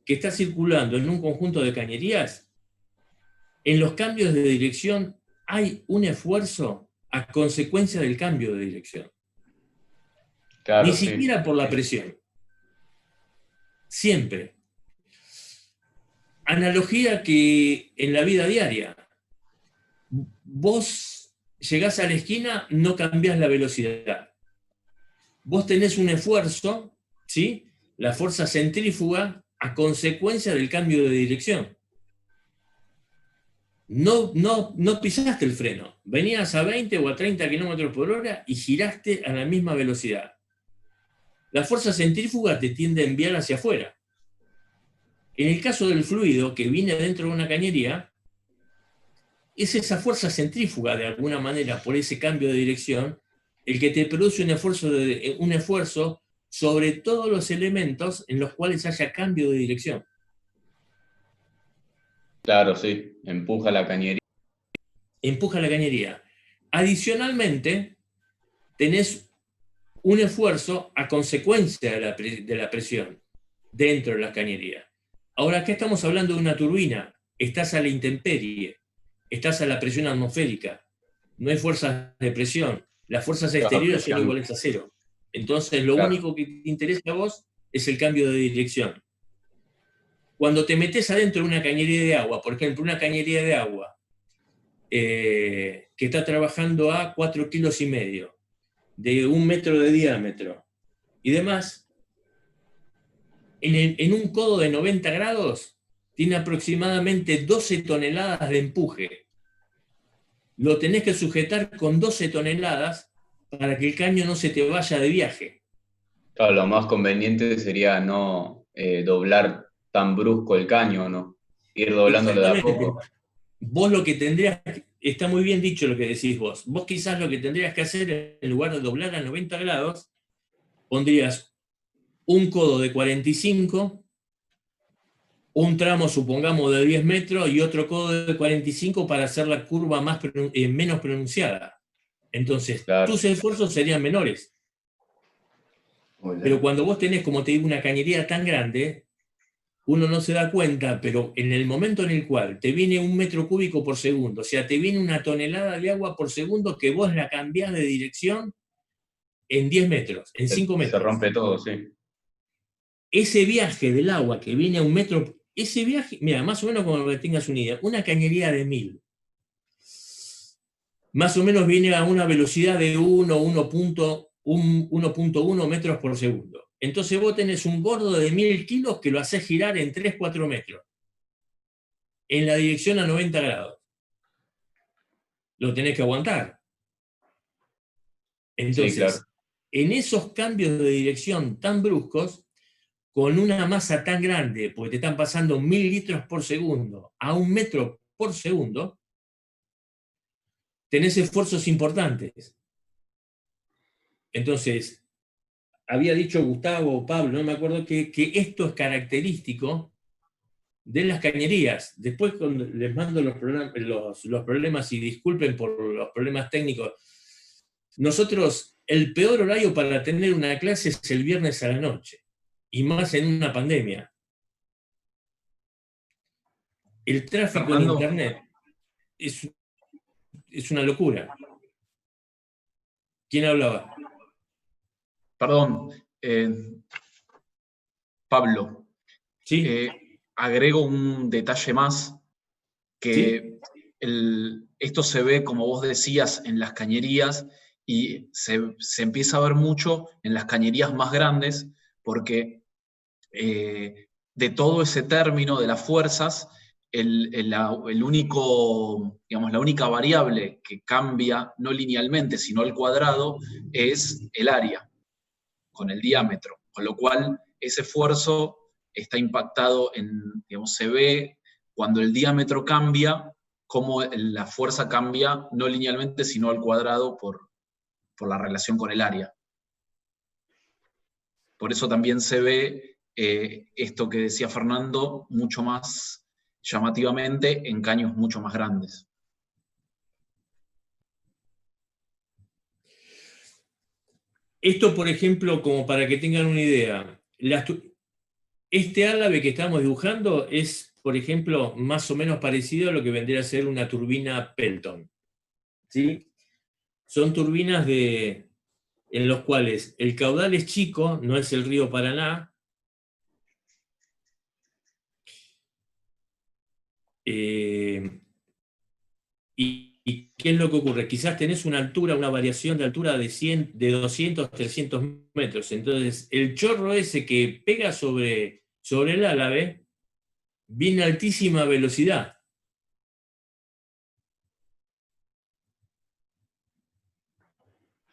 Speaker 1: que está circulando en un conjunto de cañerías, en los cambios de dirección hay un esfuerzo a consecuencia del cambio de dirección.
Speaker 10: Claro,
Speaker 1: Ni
Speaker 10: sí.
Speaker 1: siquiera por la presión. Siempre. Analogía que en la vida diaria. Vos llegás a la esquina, no cambiás la velocidad. Vos tenés un esfuerzo, ¿sí?, la fuerza centrífuga, a consecuencia del cambio de dirección. No pisaste el freno. Venías a 20 o a 30 kilómetros por hora y giraste a la misma velocidad. La fuerza centrífuga te tiende a enviar hacia afuera. En el caso del fluido que viene dentro de una cañería, es esa fuerza centrífuga, de alguna manera, por ese cambio de dirección, el que te produce un esfuerzo sobre todos los elementos en los cuales haya cambio de dirección.
Speaker 10: Claro, sí. Empuja la cañería.
Speaker 1: Empuja la cañería. Adicionalmente, tenés un esfuerzo a consecuencia de la presión dentro de la cañería. Ahora, acá estamos hablando de una turbina. Estás a la intemperie. Estás a la presión atmosférica. No hay fuerzas de presión. Las fuerzas exteriores son iguales a cero. Entonces, lo único que te interesa a vos es el cambio de dirección. Cuando te metes adentro de una cañería de agua, por ejemplo, una cañería de agua que está trabajando a 4,5 kilos, de 1 metro de diámetro y demás, en un codo de 90 grados tiene aproximadamente 12 toneladas de empuje. Lo tenés que sujetar con 12 toneladas para que el caño no se te vaya de viaje.
Speaker 10: Claro, lo más conveniente sería no doblar tan brusco el caño, ¿no? Ir doblándolo de a poco.
Speaker 1: Vos lo que tendrías, está muy bien dicho lo que decís vos, vos quizás lo que tendrías que hacer, en lugar de doblar a 90 grados, pondrías un codo de 45, un tramo, supongamos, de 10 metros y otro codo de 45 para hacer la curva menos pronunciada. Entonces, tus esfuerzos serían menores. Pero cuando vos tenés, como te digo, una cañería tan grande, uno no se da cuenta, pero en el momento en el cual te viene 1 metro cúbico por segundo, o sea, te viene 1 tonelada de agua por segundo que vos la cambiás de dirección en 10 metros, en 5 metros.
Speaker 10: Se rompe todo, sí.
Speaker 1: Ese viaje del agua que viene a 1 metro, ese viaje, mira, más o menos como que tengas una idea, una cañería de 1000, más o menos viene a una velocidad de 1.1 metros por segundo. Entonces vos tenés un gordo de 1000 kilos que lo hacés girar en 3-4 metros, en la dirección a 90 grados. Lo tenés que aguantar. Entonces, sí, claro, en esos cambios de dirección tan bruscos, con una masa tan grande, porque te están pasando 1000 litros por segundo a 1 metro por segundo, tenés esfuerzos importantes. Entonces, había dicho Gustavo o Pablo, no me acuerdo, que esto es característico de las cañerías. Después les mando los problemas y disculpen por los problemas técnicos. Nosotros, el peor horario para tener una clase es el viernes a la noche, y más en una pandemia. El tráfico en Internet es una locura. ¿Quién hablaba?
Speaker 4: Perdón, Pablo.
Speaker 1: ¿Sí?
Speaker 4: Agrego un detalle más, que
Speaker 1: ¿Sí?
Speaker 4: Esto se ve, como vos decías, en las cañerías, y se empieza a ver mucho en las cañerías más grandes, porque de todo ese término de las fuerzas, el único, digamos, la única variable que cambia, no linealmente, sino al cuadrado, es el área, con el diámetro, con lo cual ese esfuerzo está impactado digamos, se ve cuando el diámetro cambia, cómo la fuerza cambia, no linealmente, sino al cuadrado por la relación con el área. Por eso también se ve esto que decía Fernando, mucho más llamativamente en caños mucho más grandes.
Speaker 1: Esto, por ejemplo, como para que tengan una idea, este árabe que estamos dibujando es, por ejemplo, más o menos parecido a lo que vendría a ser una turbina Pelton. ¿Sí? Son turbinas en los cuales el caudal es chico, no es el río Paraná. ¿Y qué es lo que ocurre? Quizás tenés una altura, una variación de altura de 200, 300 metros. Entonces, el chorro ese que pega sobre el árabe viene a altísima velocidad.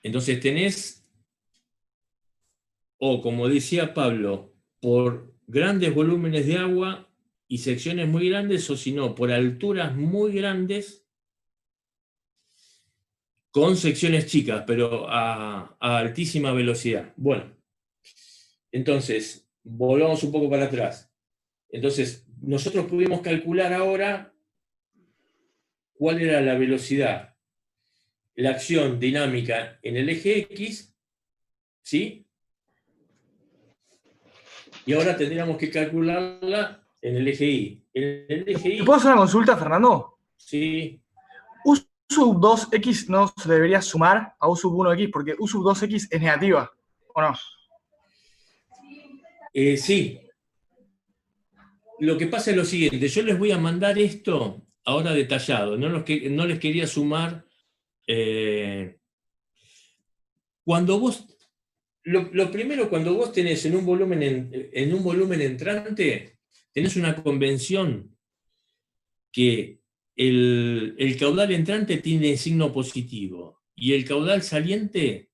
Speaker 1: Entonces tenés, o como decía Pablo, por grandes volúmenes de agua y secciones muy grandes, o si no, por alturas muy grandes, con secciones chicas, pero a altísima velocidad. Bueno, entonces, volvamos un poco para atrás. Entonces, nosotros pudimos calcular ahora cuál era la velocidad, la acción dinámica en el eje X, ¿sí? Y ahora tendríamos que calcularla en el eje Y. En el eje Y,
Speaker 12: ¿te puedo hacer una consulta, Fernando?
Speaker 1: Sí.
Speaker 12: U sub 2x no se debería sumar a U sub 1x, porque U sub 2x es negativa, ¿o no?
Speaker 1: Sí. Lo que pasa es lo siguiente, yo les voy a mandar esto ahora detallado, no les quería sumar Cuando vos, lo primero, cuando vos tenés en un volumen entrante, tenés una convención que el caudal entrante tiene signo positivo y el caudal saliente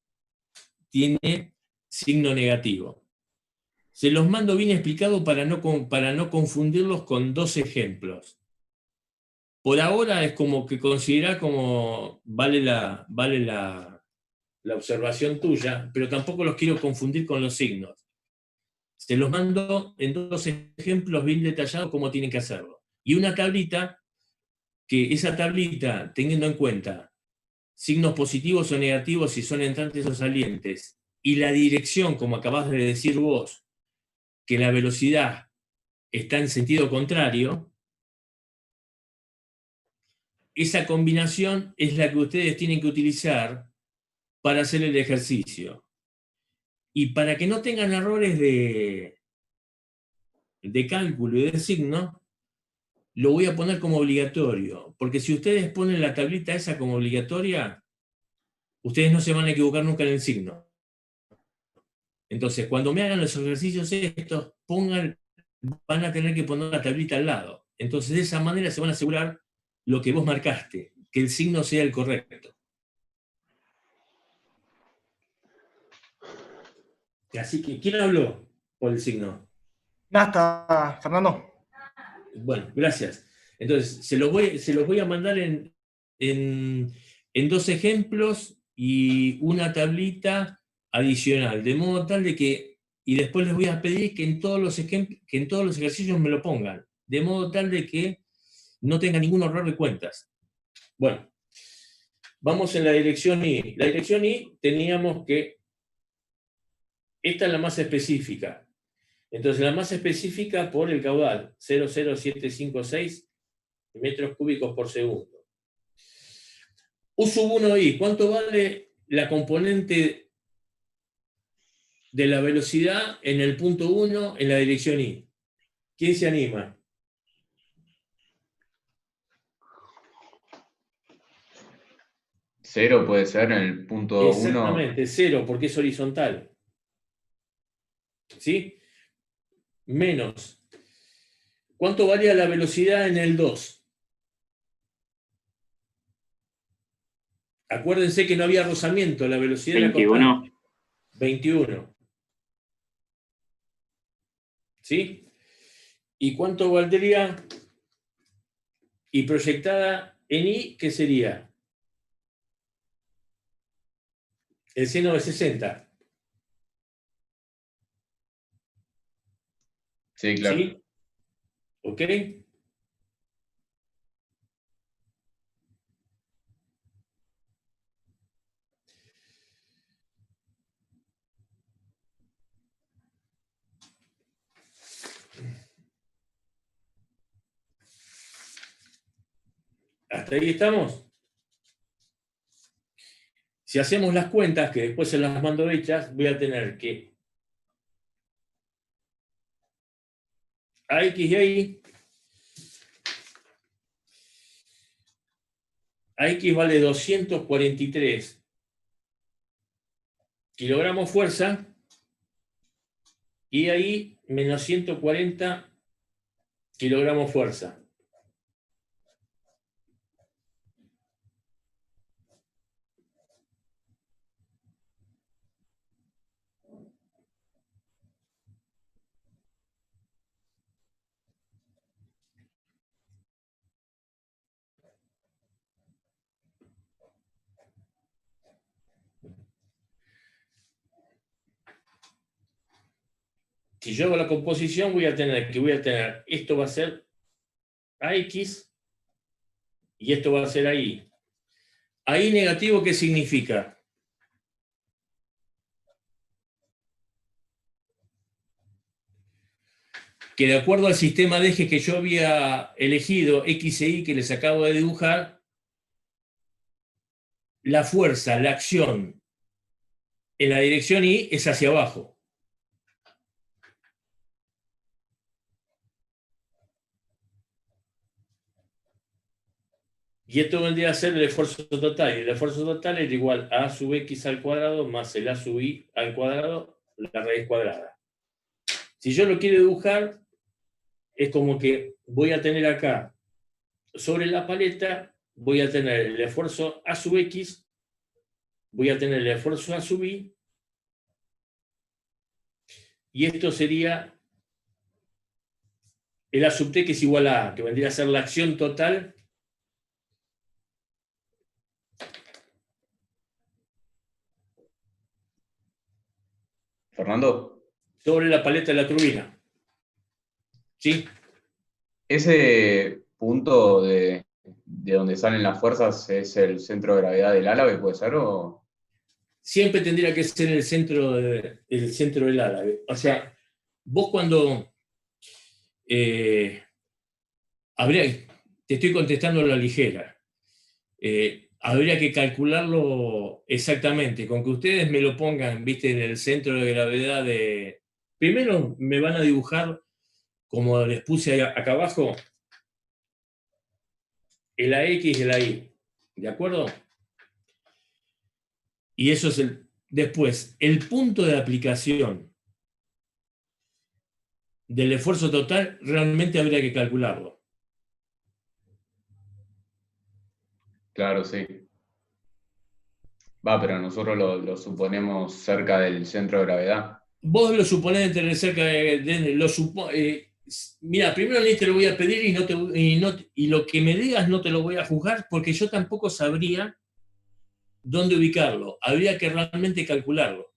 Speaker 1: tiene signo negativo. Se los mando bien explicado para no confundirlos con dos ejemplos. Por ahora es como que considera como vale la observación tuya, pero tampoco los quiero confundir con los signos. Se los mando en dos ejemplos bien detallados cómo tienen que hacerlo. Y una tablita, que esa tablita, teniendo en cuenta signos positivos o negativos si son entrantes o salientes, y la dirección, como acabas de decir vos, que la velocidad está en sentido contrario, esa combinación es la que ustedes tienen que utilizar para hacer el ejercicio. Y para que no tengan errores de cálculo y de signo, lo voy a poner como obligatorio, porque si ustedes ponen la tablita esa como obligatoria, ustedes no se van a equivocar nunca en el signo. Entonces, cuando me hagan los ejercicios estos, van a tener que poner la tablita al lado. Entonces, de esa manera se van a asegurar lo que vos marcaste, que el signo sea el correcto. Así que, ¿quién habló por el signo?
Speaker 12: Nada, Fernando.
Speaker 1: Bueno, gracias. Entonces, se los voy a mandar en dos ejemplos y una tablita adicional, de modo tal de que, y después les voy a pedir que en todos los ejercicios me lo pongan, de modo tal de que no tenga ningún error de cuentas. Bueno, vamos en la dirección I. La dirección I teníamos que, esta es la más específica. Entonces, la más específica por el caudal, 0,0756 metros cúbicos por segundo. U sub 1i, ¿cuánto vale la componente de la velocidad en el punto 1 en la dirección I? ¿Quién se anima?
Speaker 10: Cero puede ser en el punto 1.
Speaker 1: Exactamente, 0, porque es horizontal. ¿Sí? Menos. ¿Cuánto valía la velocidad en el 2? Acuérdense que no había rozamiento, la velocidad
Speaker 6: 21.
Speaker 1: era constante. 21. ¿Sí? ¿Y cuánto valdría? Y proyectada en I, ¿qué sería? El seno de 60.
Speaker 10: Sí, claro.
Speaker 1: ¿Sí? ¿Ok? ¿Hasta ahí estamos? Si hacemos las cuentas, que después se las mando hechas, voy a tener que a X y a Y, a X vale 243 kilogramos fuerza, y ahí menos 140 kilogramos fuerza. Si yo hago la composición, voy a tener, esto va a ser AX y esto va a ser AY. AY negativo, ¿qué significa? Que de acuerdo al sistema de ejes que yo había elegido, X e Y, que les acabo de dibujar, la fuerza, la acción en la dirección Y es hacia abajo. Y esto vendría a ser el esfuerzo total. Y el esfuerzo total es igual a A sub X al cuadrado más el A sub Y al cuadrado, la raíz cuadrada. Si yo lo quiero dibujar, es como que voy a tener acá, sobre la paleta, voy a tener el esfuerzo A sub X, voy a tener el esfuerzo A sub Y, y esto sería el A sub T, que es igual a A, que vendría a ser la acción total
Speaker 10: Fernando,
Speaker 1: sobre la paleta de la turbina. ¿Sí?
Speaker 10: ese punto de donde salen las fuerzas es el centro de gravedad del álave, ¿puede ser? ¿O?
Speaker 1: Siempre tendría que ser el centro del álave. O sea, vos cuando te estoy contestando a la ligera, habría que calcularlo exactamente, con que ustedes me lo pongan, viste, en el centro de gravedad de... Primero me van a dibujar, como les puse acá abajo, el AX y el AY, ¿de acuerdo? Y eso es después, el punto de aplicación del esfuerzo total realmente habría que calcularlo.
Speaker 10: Claro, sí. Va, pero nosotros lo suponemos cerca del centro de gravedad.
Speaker 1: Vos lo suponés de tener cerca mira, primero ni te lo voy a pedir y lo que me digas no te lo voy a juzgar porque yo tampoco sabría dónde ubicarlo. Habría que realmente calcularlo.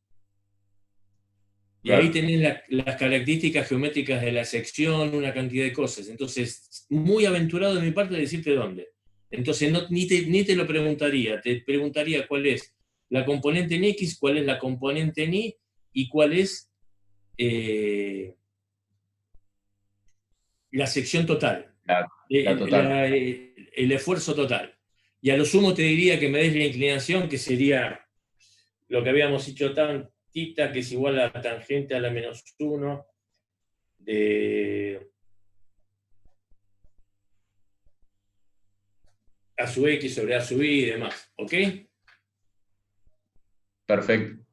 Speaker 1: Y
Speaker 10: Claro.
Speaker 1: ahí tenés las características geométricas de la sección, una cantidad de cosas. Entonces, muy aventurado de mi parte decirte dónde. Entonces, ni te lo preguntaría. Te preguntaría cuál es la componente en X, cuál es la componente en Y y cuál es la sección total.
Speaker 10: La total.
Speaker 1: El esfuerzo total. Y a lo sumo te diría que me des la inclinación, que sería lo que habíamos dicho tantita, que es igual a la tangente a la menos 1 de A sub X sobre A sub Y y demás. ¿Ok?
Speaker 10: Perfecto.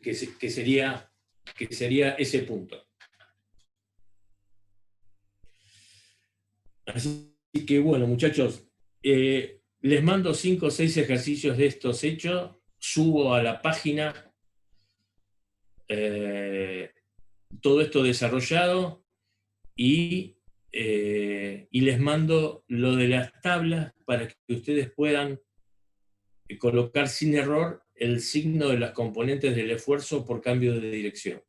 Speaker 1: Que sería ese punto. Así que bueno, muchachos, les mando 5 o 6 ejercicios de estos hechos, subo a la página todo esto desarrollado y les mando lo de las tablas para que ustedes puedan colocar sin error el signo de las componentes del esfuerzo por cambio de dirección.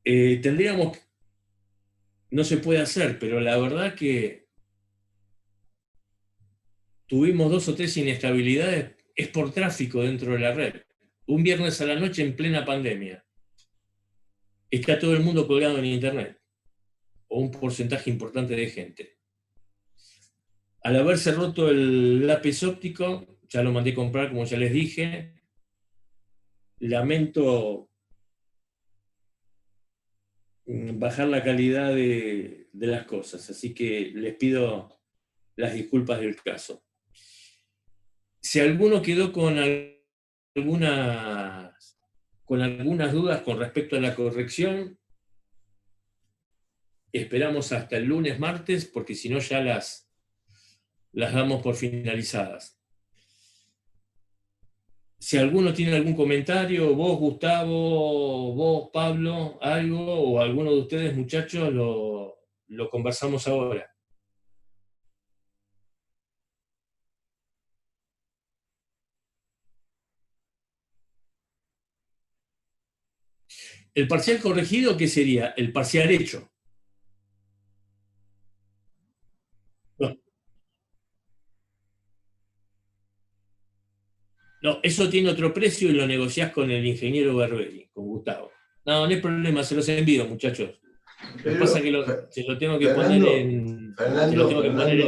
Speaker 1: Tendríamos, no se puede hacer, pero la verdad que tuvimos 2 o 3 inestabilidades, es por tráfico dentro de la red. Un viernes a la noche en plena pandemia. Está todo el mundo colgado en internet, o un porcentaje importante de gente. Al haberse roto el lápiz óptico, ya lo mandé a comprar, como ya les dije, lamento bajar la calidad de las cosas, así que les pido las disculpas del caso. Si alguno quedó con algunas dudas con respecto a la corrección, esperamos hasta el lunes, martes, porque si no ya las damos por finalizadas. Si alguno tiene algún comentario, vos Gustavo, vos Pablo, algo, o alguno de ustedes muchachos, lo conversamos ahora. El parcial corregido, ¿qué sería? El parcial hecho. No, eso tiene otro precio y lo negociás con el ingeniero Berberi, con Gustavo. No, no hay problema, se los envío, muchachos. Lo que pasa es que se lo tengo que poner en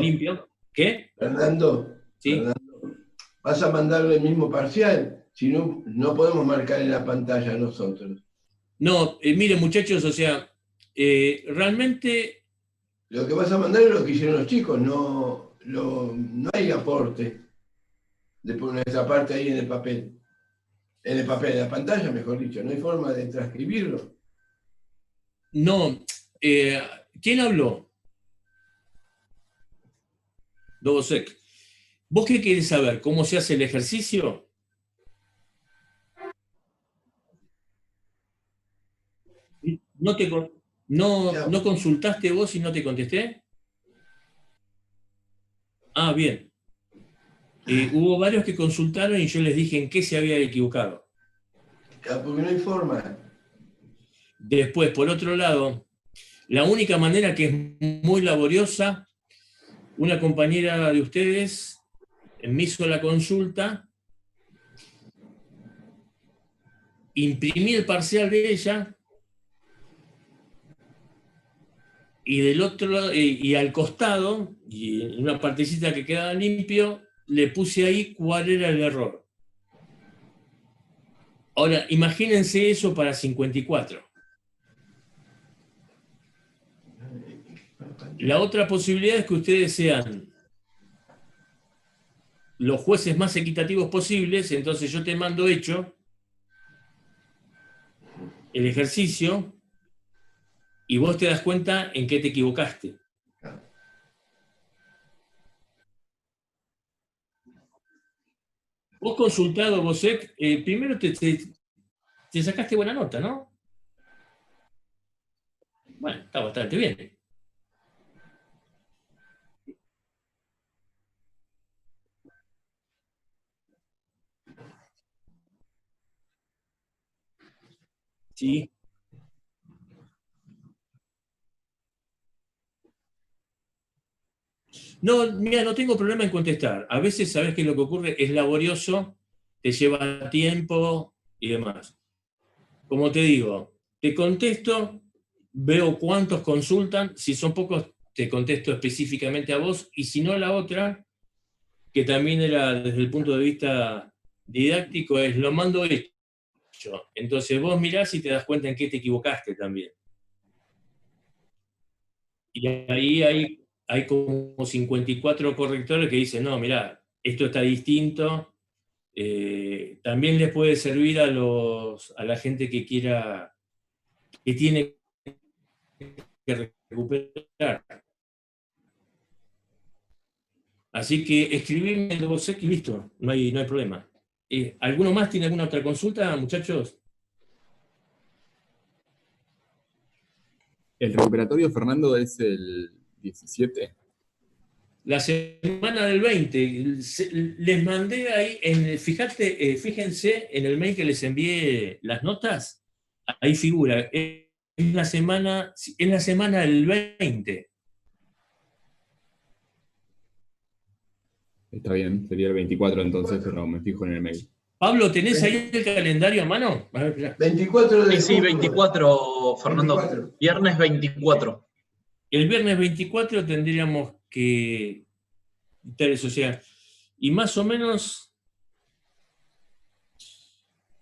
Speaker 1: limpio. ¿Qué?
Speaker 2: Fernando,
Speaker 1: ¿Sí?
Speaker 2: Fernando, ¿vas a mandarle el mismo parcial? Si no, no podemos marcar en la pantalla nosotros.
Speaker 1: No, miren muchachos, o sea, realmente
Speaker 2: Lo que vas a mandar es lo que hicieron los chicos, no hay aporte de nuestra parte ahí en el papel. En la pantalla, mejor dicho, no hay forma de transcribirlo.
Speaker 1: No. ¿Quién habló? Dobosek. ¿Vos qué querés saber? ¿Cómo se hace el ejercicio? ¿No consultaste vos y no te contesté? Ah, bien. Hubo varios que consultaron y yo les dije en qué se había equivocado.
Speaker 2: Porque no hay forma.
Speaker 1: Después, por otro lado, la única manera que es muy laboriosa, una compañera de ustedes me hizo la consulta, imprimí el parcial de ella y del otro lado, y al costado, y en una partecita que quedaba limpio, le puse ahí cuál era el error. Ahora, imagínense eso para 54. La otra posibilidad es que ustedes sean los jueces más equitativos posibles, entonces yo te mando hecho el ejercicio y vos te das cuenta en qué te equivocaste. Vos consultado, Bosek, primero te sacaste buena nota, ¿no? Bueno, está bastante bien. Sí. No, mira, no tengo problema en contestar. A veces, ¿sabes qué es lo que ocurre? Es laborioso, te lleva tiempo y demás. Como te digo, te contesto, veo cuántos consultan, si son pocos te contesto específicamente a vos, y si no, la otra, que también era desde el punto de vista didáctico, es lo mando hecho. Entonces vos mirás y te das cuenta en qué te equivocaste también. Y ahí hay como 54 correctores que dicen, no, mirá, esto está distinto. También les puede servir a la gente que quiera, que tiene que recuperar. Así que escribime el Dobosek y listo, no hay problema. ¿Alguno más tiene alguna otra consulta, muchachos?
Speaker 13: ¿El recuperatorio, Fernando, es el 17?
Speaker 1: La semana del 20. Les mandé ahí, fíjense en el mail que les envié las notas, ahí figura, es la semana del 20.
Speaker 13: Está bien, sería el 24 entonces, pero me fijo en el mail.
Speaker 1: Pablo, ¿tenés ahí el calendario a mano? A ver,
Speaker 2: 24 de
Speaker 4: Sí, 24, Fernando. 24. Viernes 24.
Speaker 1: El viernes 24 tendríamos que quitar eso, o sea, y más o menos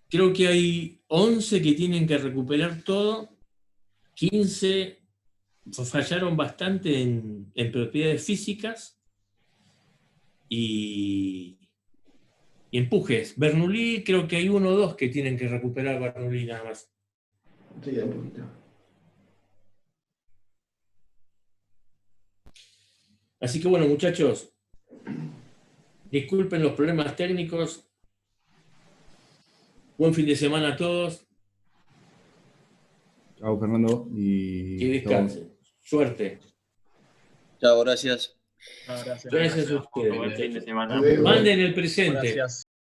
Speaker 1: creo que hay 11 que tienen que recuperar todo, 15 fallaron bastante en propiedades físicas y empujes. Bernoulli, creo que hay 1 o 2 que tienen que recuperar Bernoulli nada más.
Speaker 2: Sí, un poquito.
Speaker 1: Así que bueno, muchachos, disculpen los problemas técnicos. Buen fin de semana a todos.
Speaker 13: Chao, Fernando. Y
Speaker 1: que descansen. Suerte.
Speaker 9: Chao, gracias.
Speaker 1: Gracias a ustedes.
Speaker 6: Buen fin de semana.
Speaker 1: Manden el presente.
Speaker 7: Gracias.